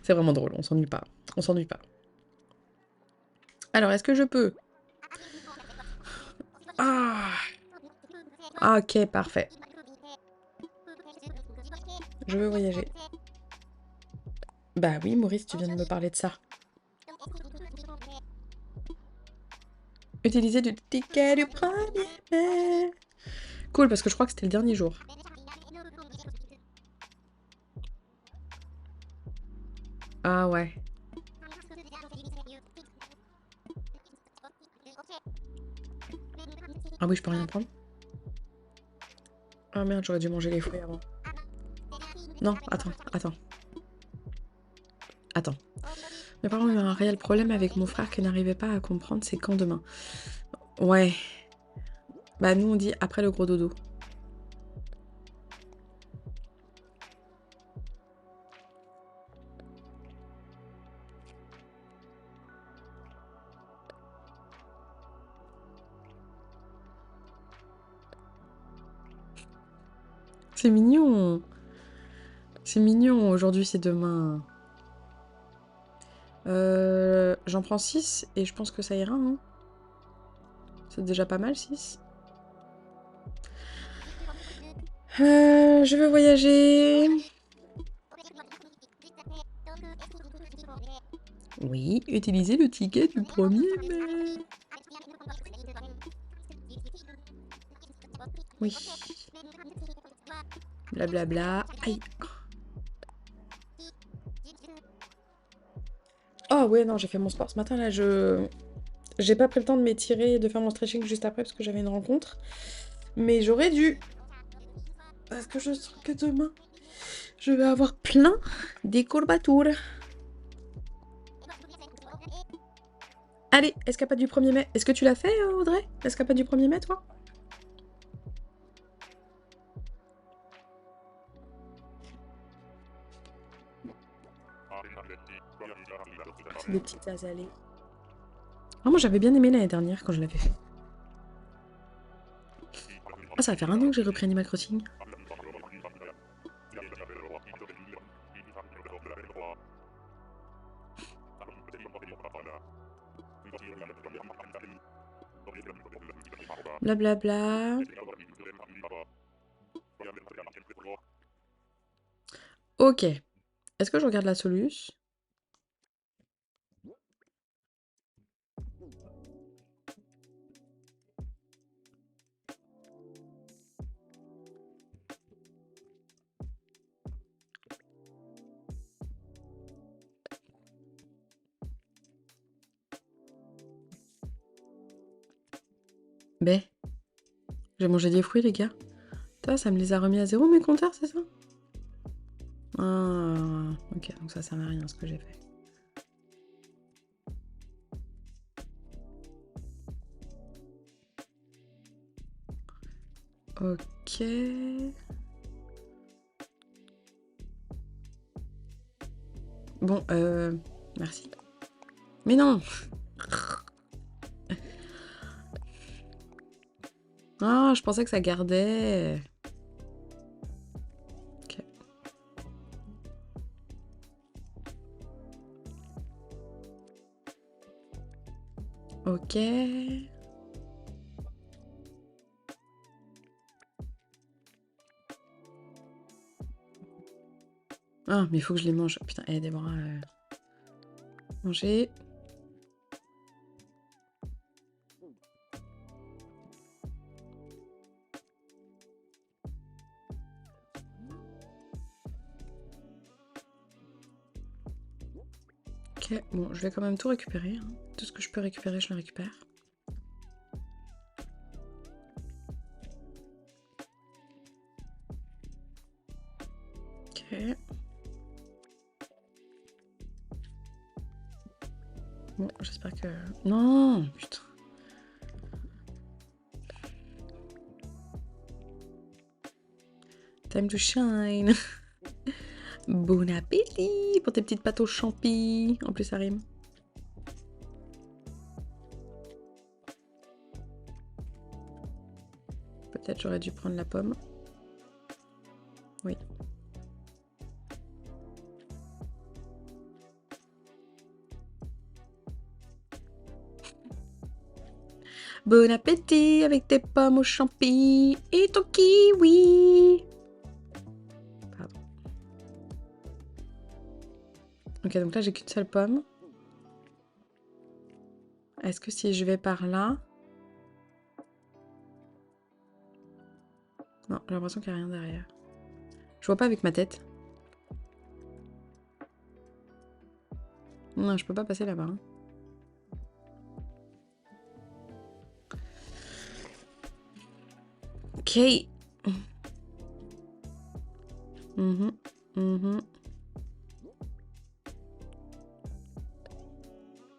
c'est vraiment drôle. On s'ennuie pas. On s'ennuie pas. Alors, est-ce que je peux... Ah, ok, parfait. Je veux voyager. Bah oui, Maurice, tu viens de me parler de ça. Utiliser du ticket du 1er mai. Cool, parce que je crois que c'était le dernier jour. Ah ouais. Ah oui, je peux rien prendre. Ah merde, j'aurais dû manger les fruits avant. Non, attends. Mes parents ont eu un réel problème avec mon frère qui n'arrivait pas à comprendre c'est quand demain. Ouais. Bah nous on dit après le gros dodo. C'est mignon. C'est mignon, aujourd'hui c'est demain. J'en prends 6 et je pense que ça ira. Hein. C'est déjà pas mal 6. Je veux voyager. Oui, utiliser le ticket du 1er mai. Oui. Blablabla. Aïe. Oh ouais, non, j'ai fait mon sport ce matin, là, j'ai pas pris le temps de m'étirer et de faire mon stretching juste après parce que j'avais une rencontre. Mais j'aurais dû. Parce que je sens que demain, je vais avoir plein des courbatures. Allez, escapade du 1er mai. Est-ce que tu l'as fait, Audrey? L'escapade du 1er mai, toi? C'est des petites azalées. Ah, moi, j'avais bien aimé l'année dernière quand je l'avais fait. Ah, ça va faire 1 an que j'ai repris Animal Crossing. Blablabla. Ok. Est-ce que je regarde la Solus? Ben, j'ai mangé des fruits, les gars. Toi, ça me les a remis à 0, mes compteurs, c'est ça? Ah, ok, donc ça sert à rien ce que j'ai fait. Ok. Bon, merci. Mais non! Ah, je pensais que ça gardait. Ok. Ok. Ah, mais il faut que je les mange. Putain, Déborah. Manger. Ok, bon, je vais quand même tout récupérer. Hein. Tout ce que je peux récupérer, je le récupère. Ok. Bon, j'espère que... Non, putain. Time to shine. Bon appétit pour tes petites pâtes aux champis. En plus, ça rime. Peut-être j'aurais dû prendre la pomme. Oui. Bon appétit avec tes pommes aux champis et ton kiwi. Pardon. Ok, donc là, j'ai qu'une seule pomme. Est-ce que si je vais par là... Non, j'ai l'impression qu'il n'y a rien derrière. Je vois pas avec ma tête. Non, je peux pas passer là-bas. Hein. Ok. Mhm. Mhm.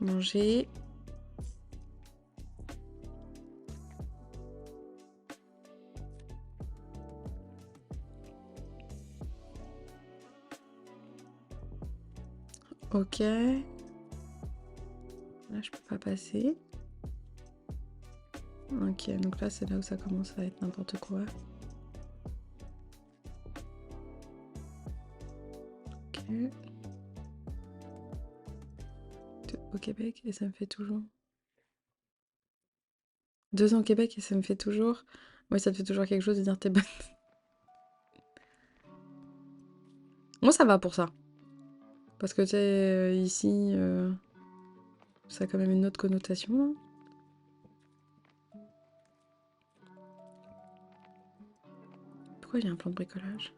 Manger. Ok. Là, je peux pas passer. Ok, donc là, c'est là où ça commence à être n'importe quoi. Ok. Au Québec, et ça me fait toujours... 2 ans au Québec, et ça me fait toujours... Ouais, ça te fait toujours quelque chose de dire t'es bonne. Moi, ça va pour ça. Parce que, tu sais, ici, ça a quand même une autre connotation, là. Pourquoi il y a un plan de bricolage?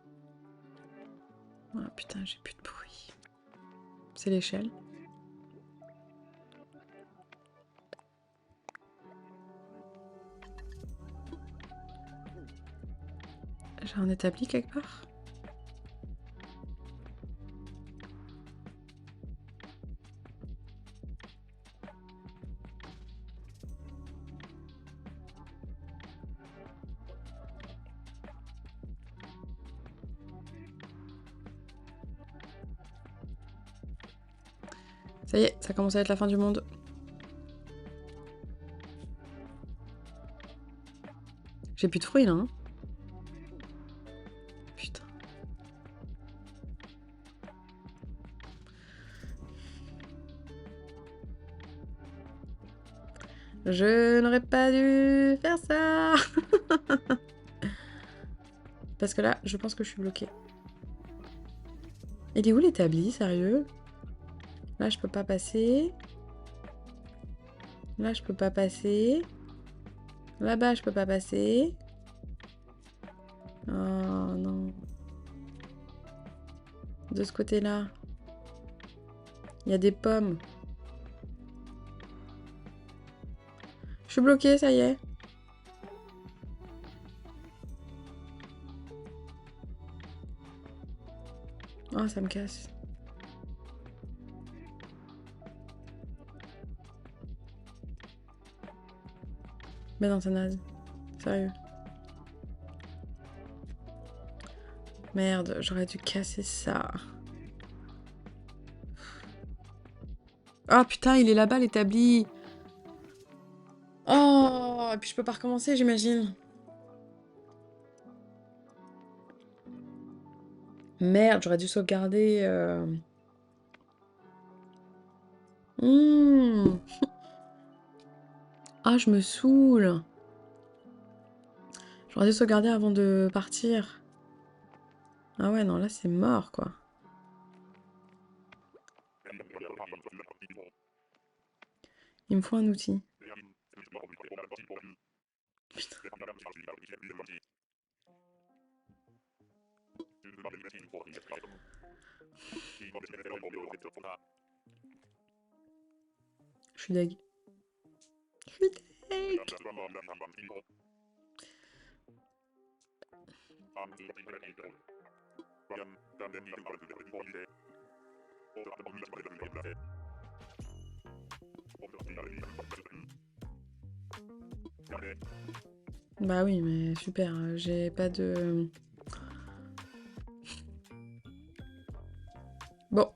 Ah putain, j'ai plus de bruit. C'est l'échelle. J'ai un établi quelque part? Ça y est, ça commence à être la fin du monde. J'ai plus de fruits là, hein. Putain. Je n'aurais pas dû faire ça. Parce que là, je pense que je suis bloquée. Il est où l'établi, sérieux? Là, je peux pas passer. Là, je peux pas passer. Là-bas, je peux pas passer. Oh non. De ce côté-là, il y a des pommes. Je suis bloquée, ça y est. Oh, ça me casse. Mais non, c'est naze. Sérieux. Merde, j'aurais dû casser ça. Ah putain, il est là-bas l'établi. Oh, et puis je peux pas recommencer, j'imagine. Merde, j'aurais dû sauvegarder. Ah, je me saoule. J'aurais dû sauvegarder avant de partir. Ah ouais, non, là c'est mort, quoi. Il me faut un outil. Putain. Je suis deg. Je suis deg. Bah oui, mais super, j'ai pas de... Bon,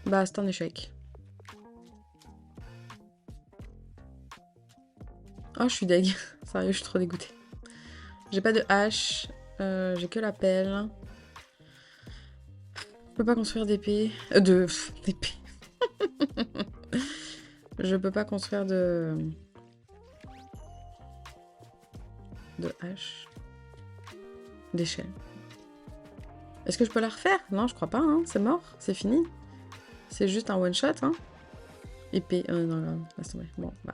bah c'est un échec. Oh, je suis deg. Sérieux, je suis trop dégoûtée. J'ai pas de hache, j'ai que la pelle. Je peux pas construire d'épée. D'épée. Je peux pas construire de hache. D'échelle. Est-ce que je peux la refaire? Non, je crois pas, hein. C'est mort, c'est fini. C'est juste un one shot, hein. Épée. Non, laisse tomber. Bon, bah.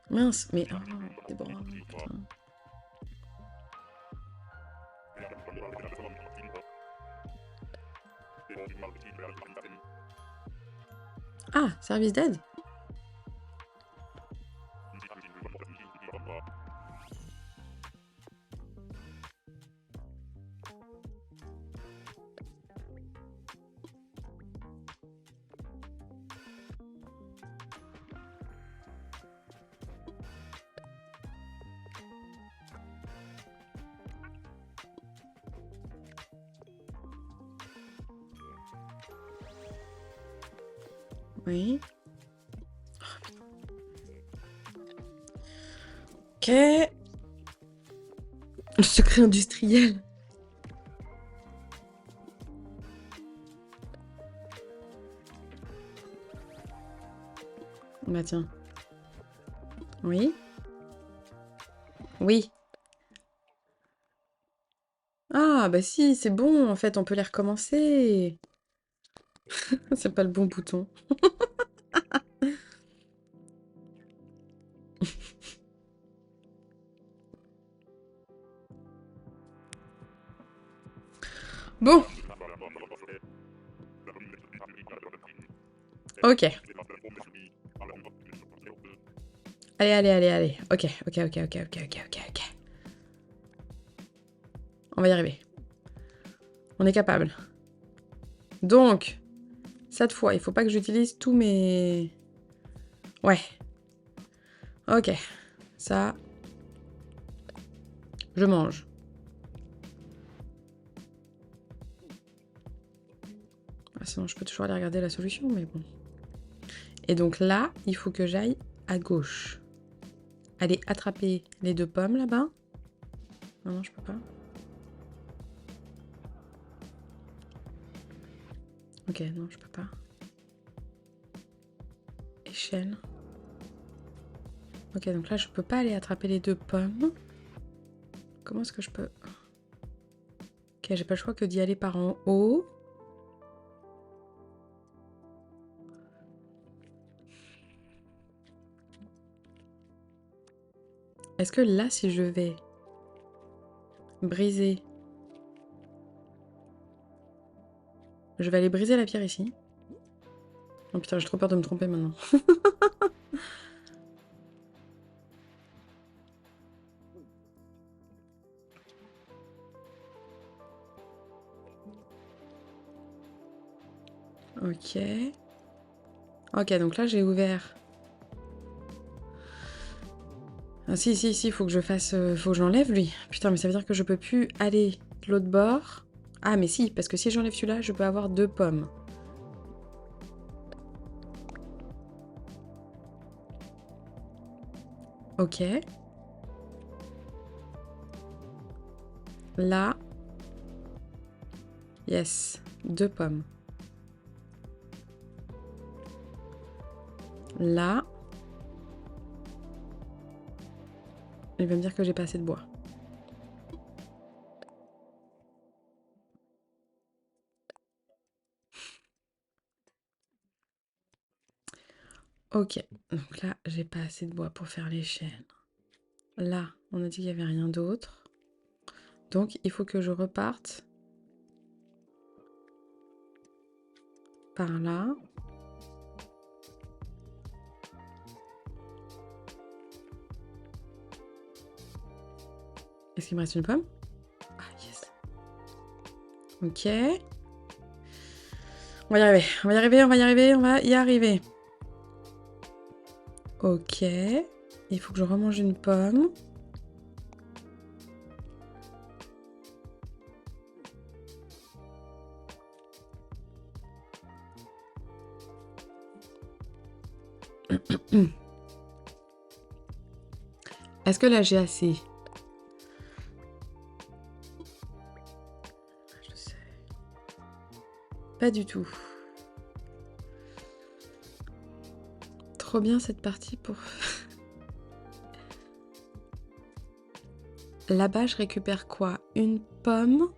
Mince, mais. Oh, c'est bon, putain. Ah, service d'aide? Oui. Ok. Le secret industriel. Bah tiens. Oui. Oui. Ah bah si, c'est bon, en fait, on peut les recommencer. C'est pas le bon bouton. Bon. Ok. Allez. Ok. On va y arriver. On est capable. Donc, cette fois, il faut pas que j'utilise tous mes... Ouais. Ok. Ça, je mange. Ah, sinon, je peux toujours aller regarder la solution, mais bon. Et donc là, il faut que j'aille à gauche. Aller attraper les 2 pommes là-bas. Non, je peux pas. Ok, non, je peux pas. Échelle. Ok, donc là, je peux pas aller attraper les 2 pommes. Comment est-ce que je peux... Ok, j'ai pas le choix que d'y aller par en haut. Est-ce que là, si je vais briser... Je vais aller briser la pierre ici. Oh putain, j'ai trop peur de me tromper maintenant. Ok. Ok, donc là, j'ai ouvert... Ah si, faut que je fasse... faut que je l'enlève, lui. Putain, mais ça veut dire que je peux plus aller de l'autre bord. Ah, mais si, parce que si j'enlève celui-là, je peux avoir 2 pommes. Ok. Là. Yes. 2 pommes. Là. Il va me dire que j'ai pas assez de bois. Ok. Donc là, j'ai pas assez de bois pour faire l'échelle. Là, on a dit qu'il y avait rien d'autre. Donc, il faut que je reparte par là. Est-ce qu'il me reste une pomme? Ah, yes. Ok. On va y arriver, on va y arriver. Ok. Il faut que je remange une pomme. Est-ce que là j'ai assez? Je sais. Pas du tout. Trop bien cette partie pour... Là-bas, je récupère quoi? Une pomme.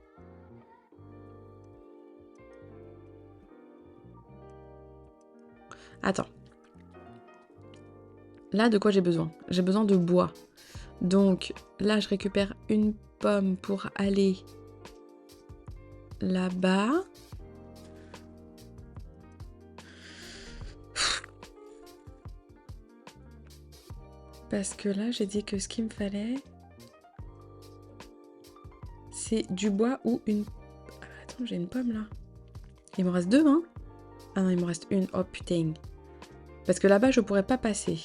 Attends. Là, de quoi j'ai besoin? J'ai besoin de bois. Donc, là, je récupère une pomme pour aller là-bas. Parce que là, j'ai dit que ce qu'il me fallait, c'est du bois ou une... Ah, attends, j'ai une pomme là. Il m'en reste 2, hein? Ah non, il m'en reste une. Oh putain. Parce que là-bas, je pourrais pas passer.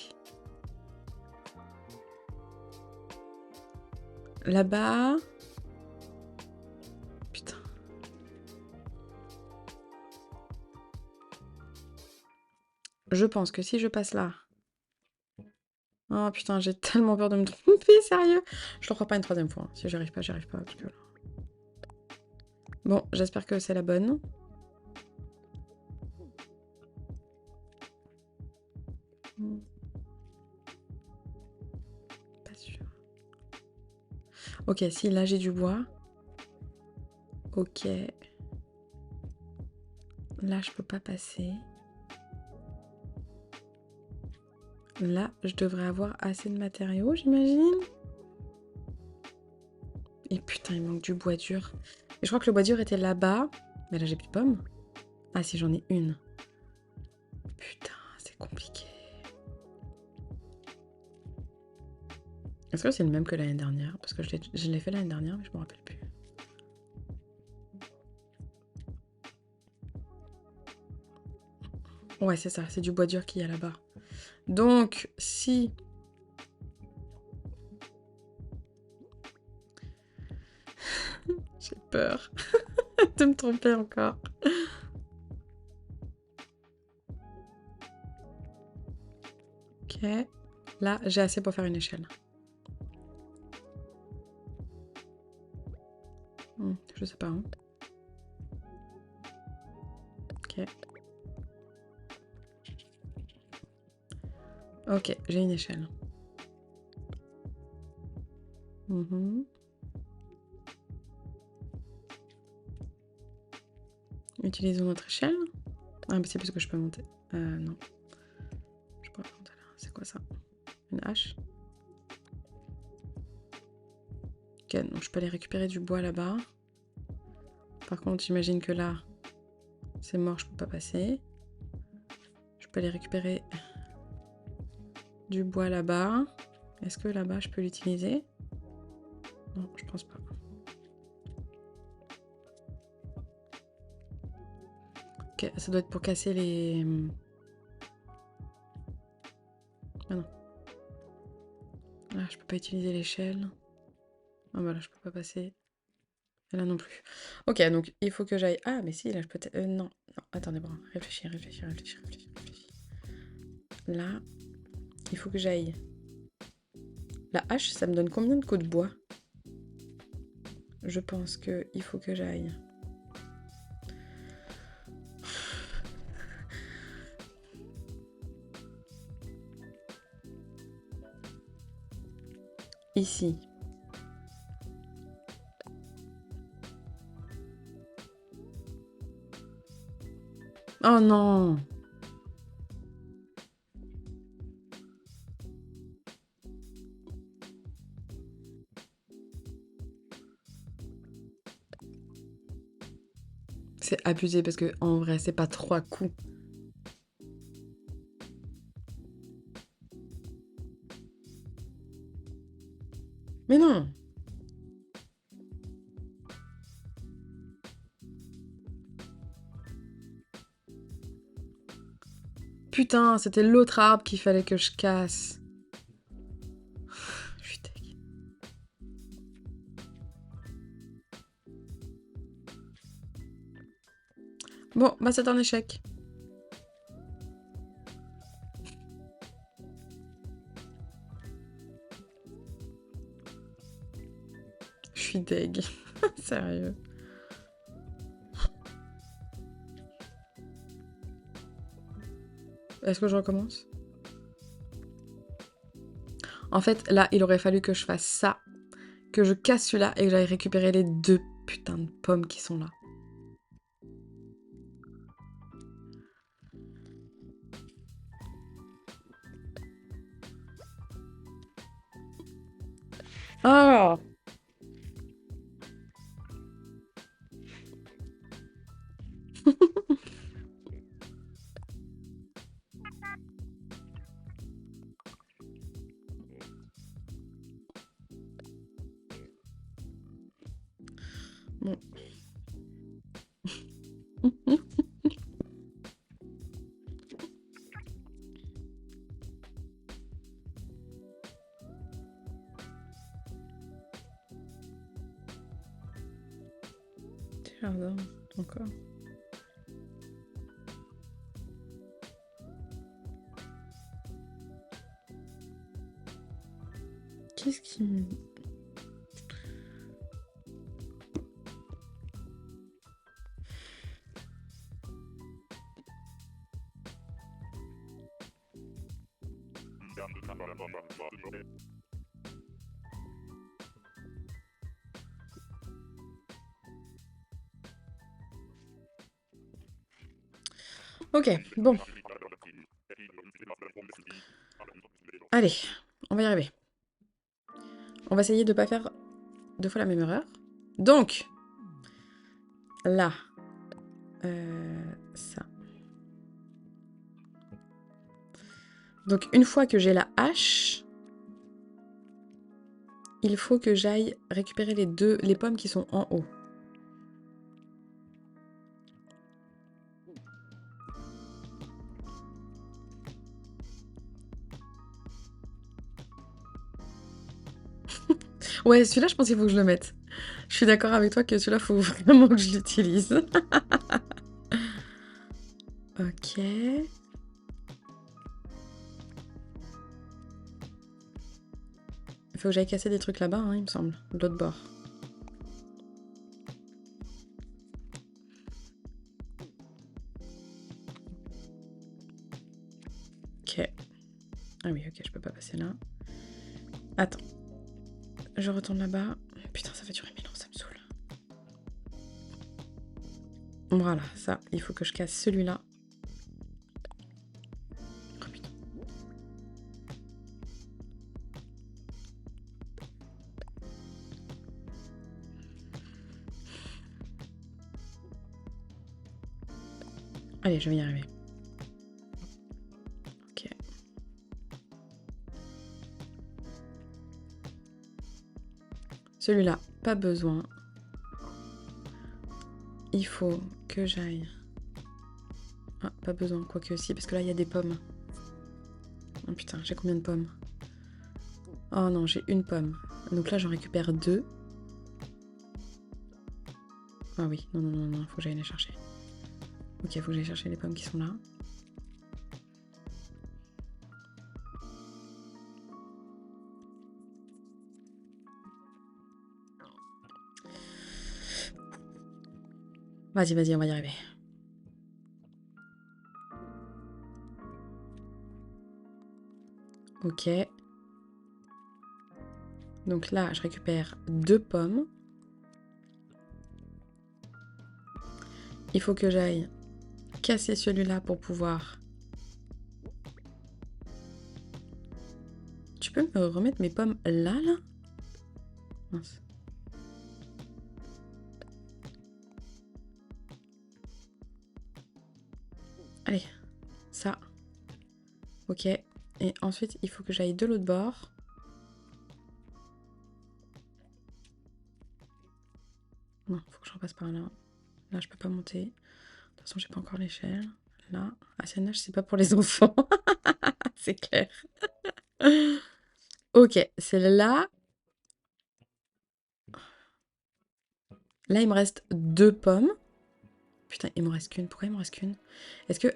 Là-bas... Putain. Je pense que si je passe là... Oh putain, j'ai tellement peur de me tromper, sérieux. Je le crois pas une troisième fois. Si j'arrive pas, j'arrive pas. Parce que... Bon, j'espère que c'est la bonne. Pas sûr. Ok, si là j'ai du bois. Ok. Là je peux pas passer. Là je devrais avoir assez de matériaux, j'imagine. Et putain, il manque du bois dur. Et je crois que le bois dur était là-bas. Mais là j'ai plus de pommes. Ah si, j'en ai une. Putain, c'est compliqué. Est-ce que c'est le même que l'année dernière? Parce que je l'ai fait l'année dernière, mais je me rappelle plus. Ouais, c'est ça, c'est du bois dur qu'il y a là-bas. Donc, si... J'ai peur de me tromper encore. Ok. Là, j'ai assez pour faire une échelle. Je sais pas. Hein. Ok. Ok, j'ai une échelle. Utilisons notre échelle. Ah, mais c'est parce que je peux monter. Non. Je peux pas monter là. C'est quoi ça? Une hache? Ok, donc je peux aller récupérer du bois là-bas. Par contre, j'imagine que là, c'est mort, je peux pas passer. Je peux aller récupérer du bois là-bas. Est-ce que là-bas, je peux l'utiliser? Non, je pense pas. Ok, ça doit être pour casser les... Ah non. Là, je peux pas utiliser l'échelle. Ah bah là, je peux pas passer. Et là non plus. Ok, donc il faut que j'aille... Ah, mais si, là, je peux... non, non, attendez, bon, réfléchis. Là, il faut que j'aille... La hache, ça me donne combien de coups de bois? Je pense que il faut que j'aille... Ici. Oh non! C'est abusé parce que en vrai, c'est pas 3 coups. Mais non! Putain, c'était l'autre arbre qu'il fallait que je casse. Je suis deg. Bon, bah c'est un échec. Je suis deg. Sérieux. Est-ce que je recommence? En fait, là, il aurait fallu que je fasse ça, que je casse celui-là et que j'aille récupérer les 2 putains de pommes qui sont là. Oh! Bon. Jardin, encore. Qu'est-ce qui me... Ok, bon. Allez, on va y arriver. On va essayer de pas faire 2 fois la même erreur. Donc, là, ça. Donc, une fois que j'ai la hache, il faut que j'aille récupérer les pommes qui sont en haut. Ouais, celui-là, je pense qu'il faut que je le mette. Je suis d'accord avec toi que celui-là, faut vraiment que je l'utilise. Ok. Il faut que j'aille casser des trucs là-bas, hein, il me semble. De l'autre bord. Ok. Ah oui, ok, je peux pas passer là. Attends. Je retourne là-bas. Putain, ça va durer 1000 ans, ça me saoule. Voilà, ça, il faut que je casse celui-là. Oh putain. Allez, je vais y arriver. Ok. Celui-là, pas besoin. Il faut que j'aille... Ah, pas besoin, quoique aussi, parce que là, il y a des pommes. Oh putain, j'ai combien de pommes? Oh non, j'ai une pomme. Donc là, j'en récupère 2. Ah oui, non, non, non, non, faut que j'aille les chercher. Ok, faut que j'aille chercher les pommes qui sont là. Vas-y, vas-y, on va y arriver. Ok. Donc là, je récupère 2 pommes. Il faut que j'aille casser celui-là pour pouvoir... Tu peux me remettre mes pommes là, là? Mince. Allez, ça. Ok. Et ensuite, il faut que j'aille de l'autre bord. Non, faut que je repasse par là. Là, je peux pas monter. De toute façon, j'ai pas encore l'échelle. Là. Ah, c'est nage, c'est pas pour les enfants. C'est clair. Ok, c'est là. Là, il me reste 2 pommes. Putain, il me reste qu'une. Pourquoi il me reste qu'une? Est-ce que...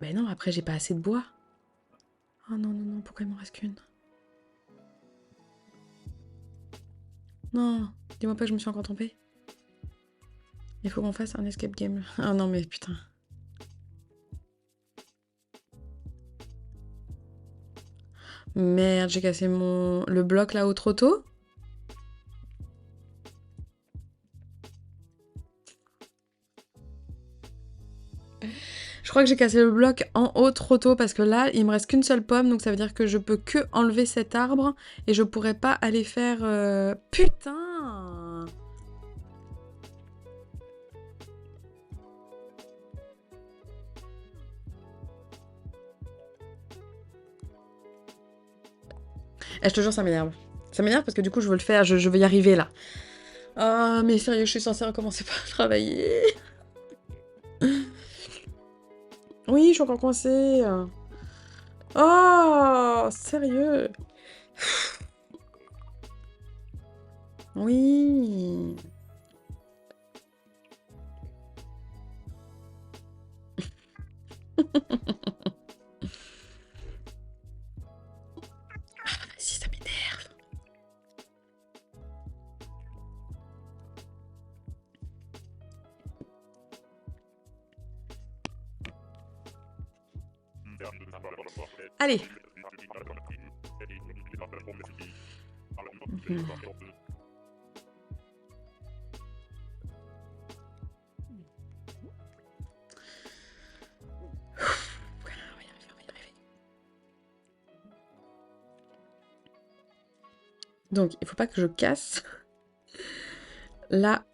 Ben non, après, j'ai pas assez de bois. Oh non, non, non, pourquoi il me reste qu'une? Non, dis-moi pas que je me suis encore trompée. Il faut qu'on fasse un escape game. Ah non, mais putain. Merde, j'ai cassé le bloc là-haut trop tôt. Je crois que j'ai cassé le bloc en haut trop tôt parce que là, il me reste qu'une seule pomme, donc ça veut dire que je peux que enlever cet arbre et je pourrais pas aller faire... Putain! Eh, je te jure, ça m'énerve. Ça m'énerve parce que du coup, je veux le faire, je veux y arriver là. Ah, mais sérieux, je suis censée recommencer par travailler. Oui, je suis encore coincée. Oh, sérieux. Oui. Ah, vas-y, ça m'énerve. Allez. Mhm. Donc, il faut pas que je casse la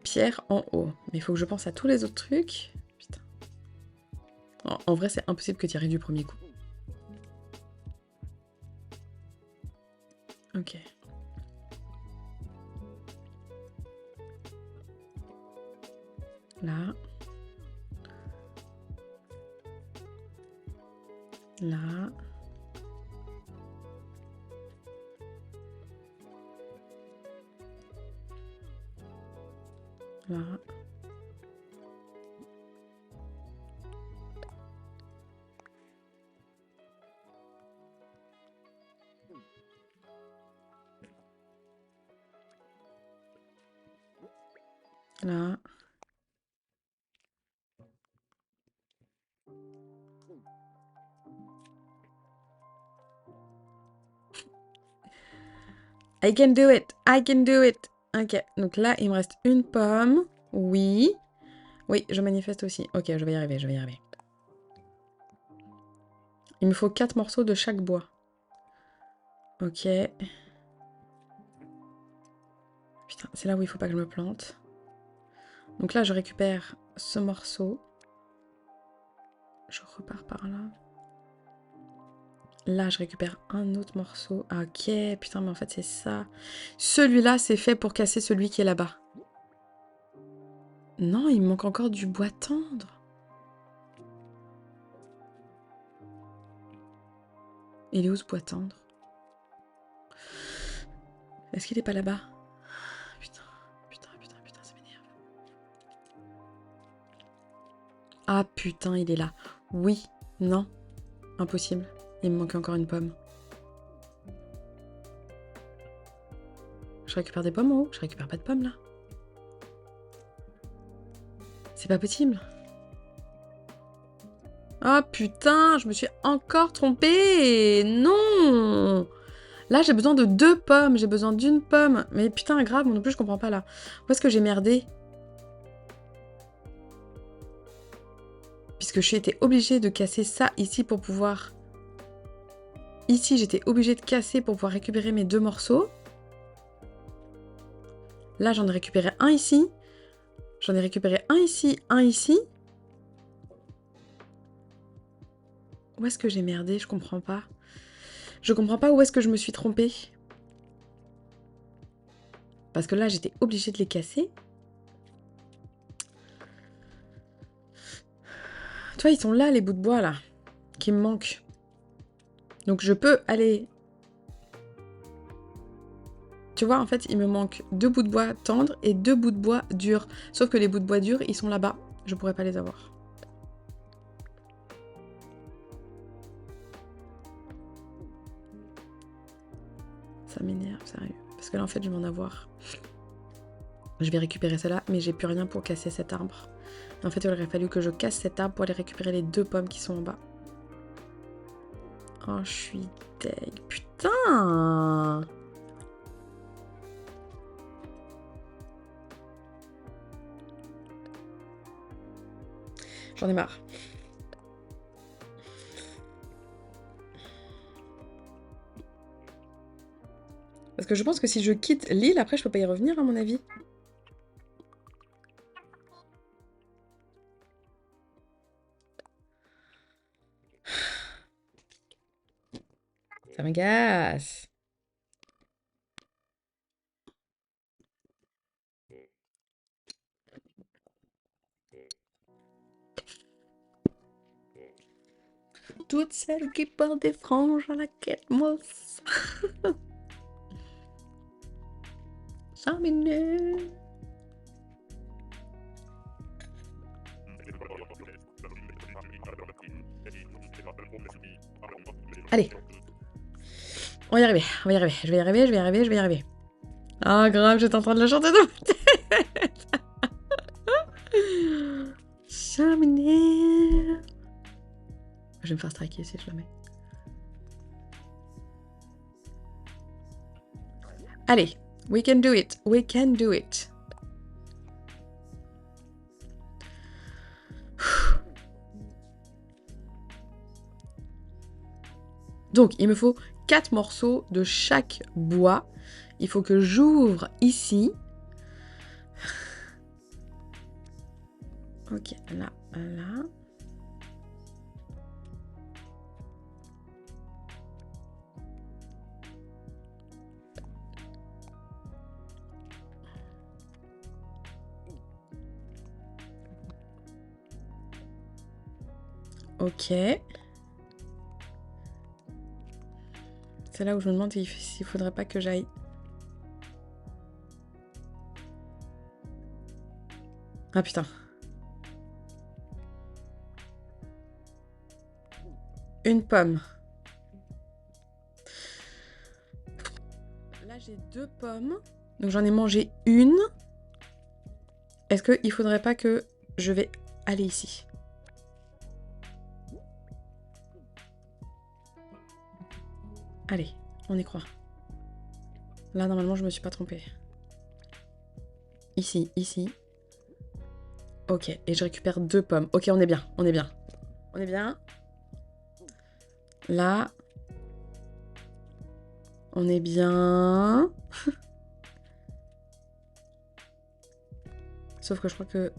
pierre en haut. Mais il faut que je pense à tous les autres trucs. Putain. En vrai, c'est impossible que tu y arrives du premier coup. Ok. Là. Là. Là. Là. I can do it. I can do it. Ok, donc là, il me reste une pomme. Oui. Oui, je manifeste aussi. Ok, je vais y arriver, je vais y arriver. Il me faut 4 morceaux de chaque bois. Ok. Putain, c'est là où il faut pas que je me plante. Donc là, je récupère ce morceau. Je repars par là. Là, je récupère un autre morceau. Ah, ok, putain, mais en fait, c'est ça. Celui-là, c'est fait pour casser celui qui est là-bas. Non, il me manque encore du bois tendre. Il est où ce bois tendre? Est-ce qu'il est pas là-bas? Putain, ça m'énerve. Ah putain, il est là. Oui, non, impossible. Il me manque encore une pomme. Je récupère des pommes en haut? Je récupère pas de pommes là. C'est pas possible. Ah putain, je me suis encore trompée. Non. Là, j'ai besoin de 2 pommes. J'ai besoin d'une pomme. Mais putain, grave, moi non plus, je comprends pas là. Où est-ce que j'ai merdé? Puisque j'ai été obligée de casser ça ici pour pouvoir... Ici, j'étais obligée de casser pour pouvoir récupérer mes 2 morceaux. Là, j'en ai récupéré un ici. J'en ai récupéré un ici, un ici. Où est-ce que j'ai merdé? Je comprends pas. Je comprends pas où est-ce que je me suis trompée. Parce que là, j'étais obligée de les casser. Tu vois, ils sont là, les bouts de bois, là, qui me manquent. Donc, je peux aller... Tu vois, en fait, il me manque 2 bouts de bois tendres et 2 bouts de bois durs. Sauf que les bouts de bois durs, ils sont là-bas. Je pourrais pas les avoir. Ça m'énerve, sérieux. Parce que là, en fait, je vais en avoir. Je vais récupérer celle-là, mais j'ai plus rien pour casser cet arbre. En fait, il aurait fallu que je casse cet arbre pour aller récupérer les 2 pommes qui sont en bas. Oh, je suis deg. Putain! J'en ai marre. Parce que je pense que si je quitte l'île, après, je peux pas y revenir, à mon avis. Ça m'agace. Toutes celles qui portent des franges à la quête mousse. Chaminé. Allez. On va y arriver, on va y arriver. Je vais y arriver, je vais y arriver, je vais y arriver. Ah, grave, j'étais en train de le chanter dans ma tête. Chaminé. Je vais me faire striker si je la mets. Allez, we can do it. We can do it. Donc, il me faut 4 morceaux de chaque bois. Il faut que j'ouvre ici. Ok, là, là. Ok. C'est là où je me demande s'il faudrait pas que j'aille. Ah putain. Une pomme. Là, j'ai 2 pommes. Donc, j'en ai mangé une. Est-ce qu'il faudrait pas que je vais aller ici? Allez, on y croit. Là, normalement, je me suis pas trompée. Ici, ici. Ok, et je récupère 2 pommes. Ok, on est bien, on est bien. On est bien. Là. On est bien. Sauf que je crois que...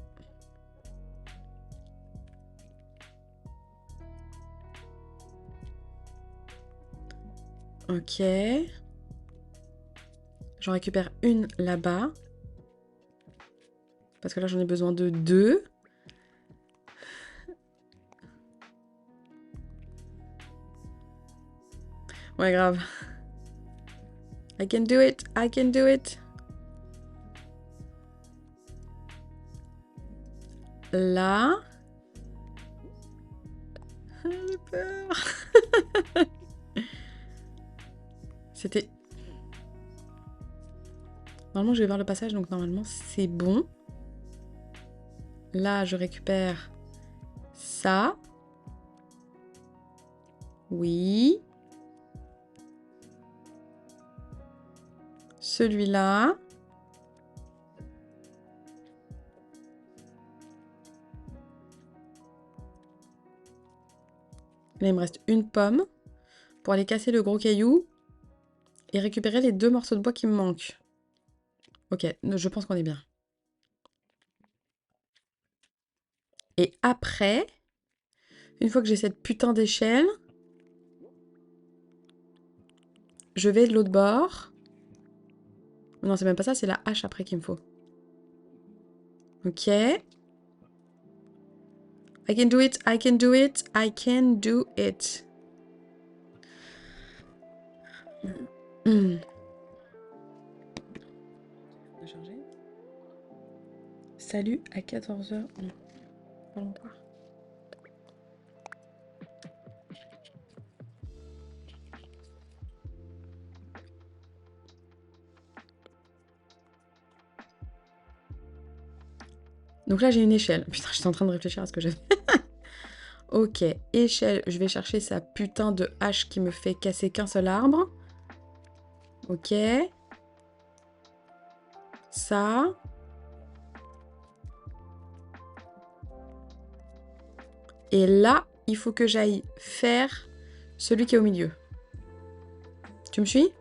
Ok. J'en récupère une là-bas. Parce que là, j'en ai besoin de 2. Ouais, grave. I can do it. I can do it. Là. J'ai peur. C'était... Normalement, je vais vers le passage, donc normalement, c'est bon. Là, je récupère ça. Oui. Celui-là. Là, il me reste une pomme pour aller casser le gros caillou et récupérer les 2 morceaux de bois qui me manquent. Ok, je pense qu'on est bien. Et après, une fois que j'ai cette putain d'échelle, je vais de l'autre bord. Non, c'est même pas ça, c'est la hache après qu'il me faut. Ok. I can do it, I can do it, I can do it. Salut à 14h. Non, pas. Donc là, j'ai une échelle. Putain, j'étais en train de réfléchir à ce que j'avais. Ok, échelle. Je vais chercher sa putain de hache qui me fait casser qu'un seul arbre. Ok. Ça. Et là, il faut que j'aille faire celui qui est au milieu. Tu me suis?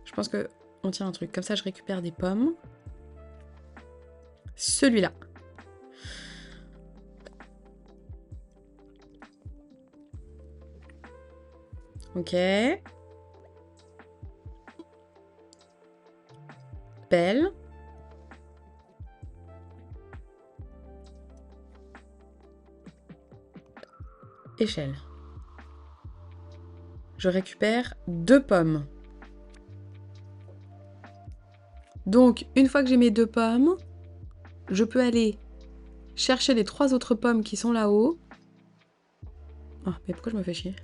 Je pense que on tient un truc. Comme ça, je récupère des pommes. Celui-là. Ok. Belle. Échelle. Je récupère 2 pommes. Donc, une fois que j'ai mes 2 pommes, je peux aller chercher les 3 autres pommes qui sont là-haut. Oh, mais pourquoi je me fais chier?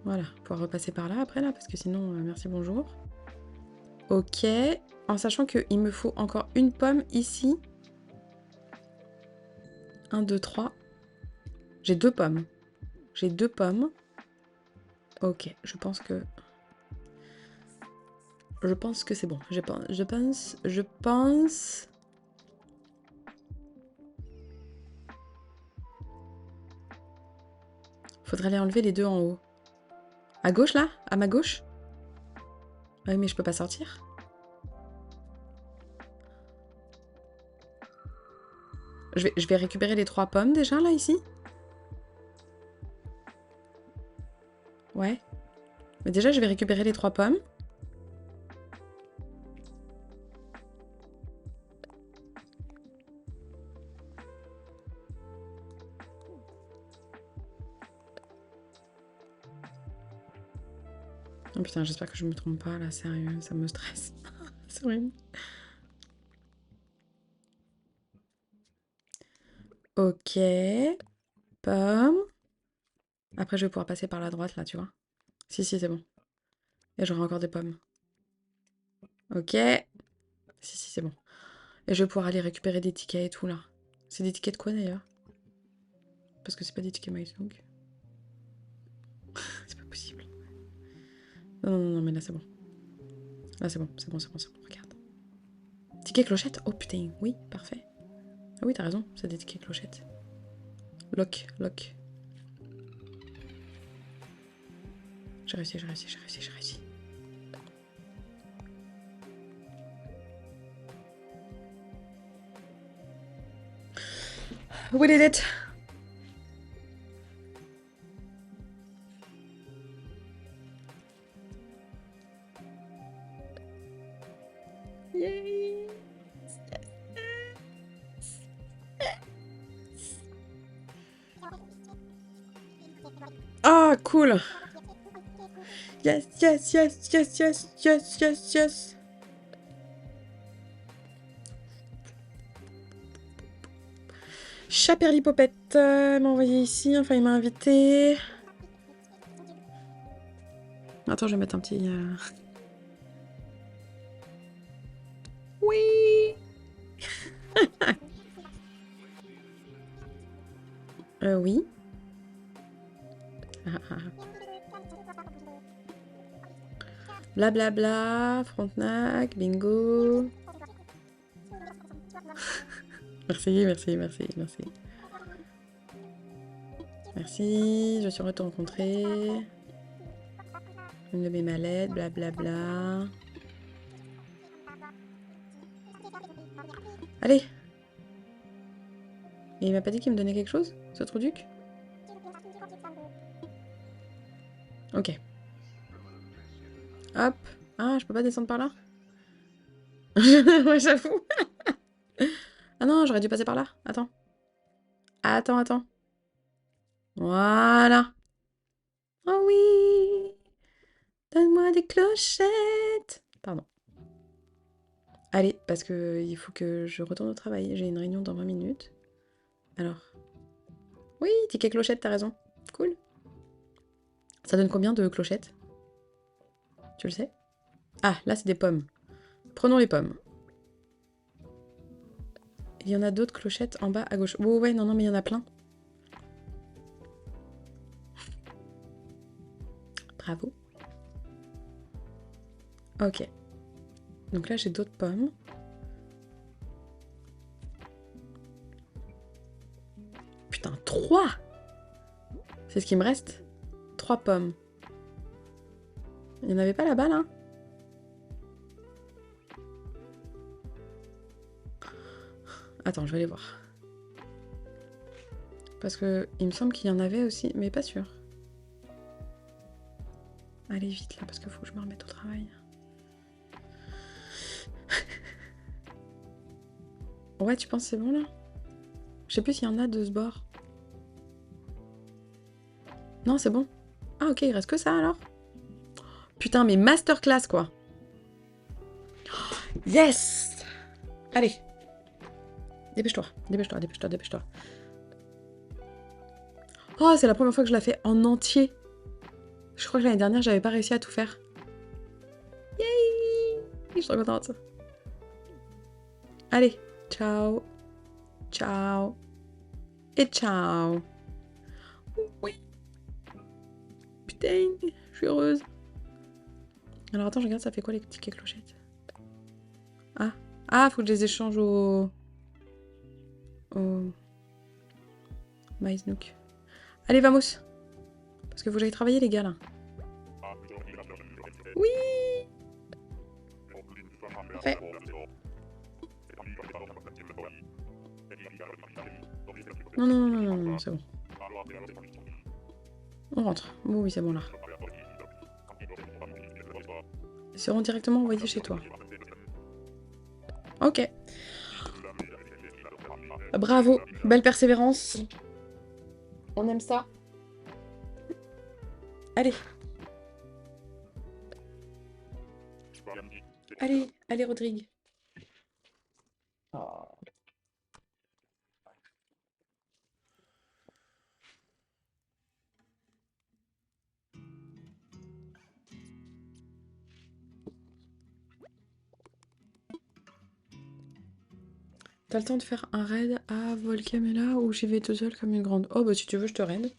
Voilà, pouvoir repasser par là après, là, parce que sinon, merci, bonjour. Ok, en sachant qu'il me faut encore une pomme ici. 1, 2, 3. J'ai 2 pommes. J'ai 2 pommes. Ok, je pense que c'est bon. Je pense... Faudrait aller enlever les 2 en haut. À gauche, là? À ma gauche? Ah oui, mais je peux pas sortir. Je vais récupérer les 3 pommes, déjà, là, ici. Ouais. Mais déjà, je vais récupérer les 3 pommes. Oh putain, j'espère que je me trompe pas, là, sérieux, ça me stresse. C'est horrible. Ok. Pomme. Après, je vais pouvoir passer par la droite, là, tu vois. Si, c'est bon. Et j'aurai encore des pommes. Ok. Si, c'est bon. Et je vais pouvoir aller récupérer des tickets et tout, là. C'est des tickets de quoi, d'ailleurs? Parce que c'est pas des tickets MySong. C'est pas possible. Non, mais là, c'est bon. Là, c'est bon. Regarde. Ticket clochette? Oh, putain, oui, parfait. Ah oui, t'as raison, c'est des tickets clochettes. Lock. J'ai réussi. We did it! Yay! Ah, cool! Yes! Chaperlipopette m'a envoyé ici, enfin il m'a invité. Attends, je vais mettre un petit... Oui! Oui. Blablabla, Frontenac, bingo. Merci. Merci, je suis heureux de te rencontrer. Une de mes mallettes, blablabla. Allez! Et il m'a pas dit qu'il me donnait quelque chose, ce trou-duc? Ok. Hop. Ah, je peux pas descendre par là? Ouais, j'avoue. Ah non, j'aurais dû passer par là. Attends. Voilà. Oh oui! Donne-moi des clochettes! Pardon. Allez, parce que il faut que je retourne au travail. J'ai une réunion dans 20 minutes. Alors. Oui, ticket clochette, t'as raison. Cool. Ça donne combien de clochettes? Tu le sais? Ah, là, c'est des pommes. Prenons les pommes. Il y en a d'autres clochettes en bas à gauche. Oh ouais, non, mais il y en a plein. Bravo. Ok. Donc là, j'ai d'autres pommes. Putain, 3! C'est ce qui me reste? 3 pommes. Il n'y en avait pas là-bas, là? Attends, je vais aller voir. Parce que il me semble qu'il y en avait aussi, mais pas sûr. Allez vite là, parce qu'il faut que je me remette au travail. Ouais, tu penses que c'est bon là? Je sais plus s'il y en a de ce bord. Non, c'est bon. Ah ok, il reste que ça alors? Putain, mais masterclass quoi. Yes! Allez. Dépêche-toi. Oh, c'est la première fois que je la fais en entier. Je crois que l'année dernière, j'avais pas réussi à tout faire. Yay! Je suis trop contente. Allez, ciao. Et ciao. putain, je suis heureuse. Alors attends, je regarde, ça fait quoi les tickets clochettes? Ah. Ah, faut que je les échange au... Maïsnook. Allez, vamos. Parce que faut que j'aille travailler, les gars, là. Oui. Parfait. Non, non, non, non, non, c'est bon. On rentre. Bon, oui, c'est bon, là. Ils seront directement envoyés chez toi. Ok. Bravo. Belle persévérance. On aime ça. Allez. Allez, allez, Rodrigue. Oh. T'as le temps de faire un raid à Volcamela ou j'y vais tout seul comme une grande? Oh bah si tu veux je te raid.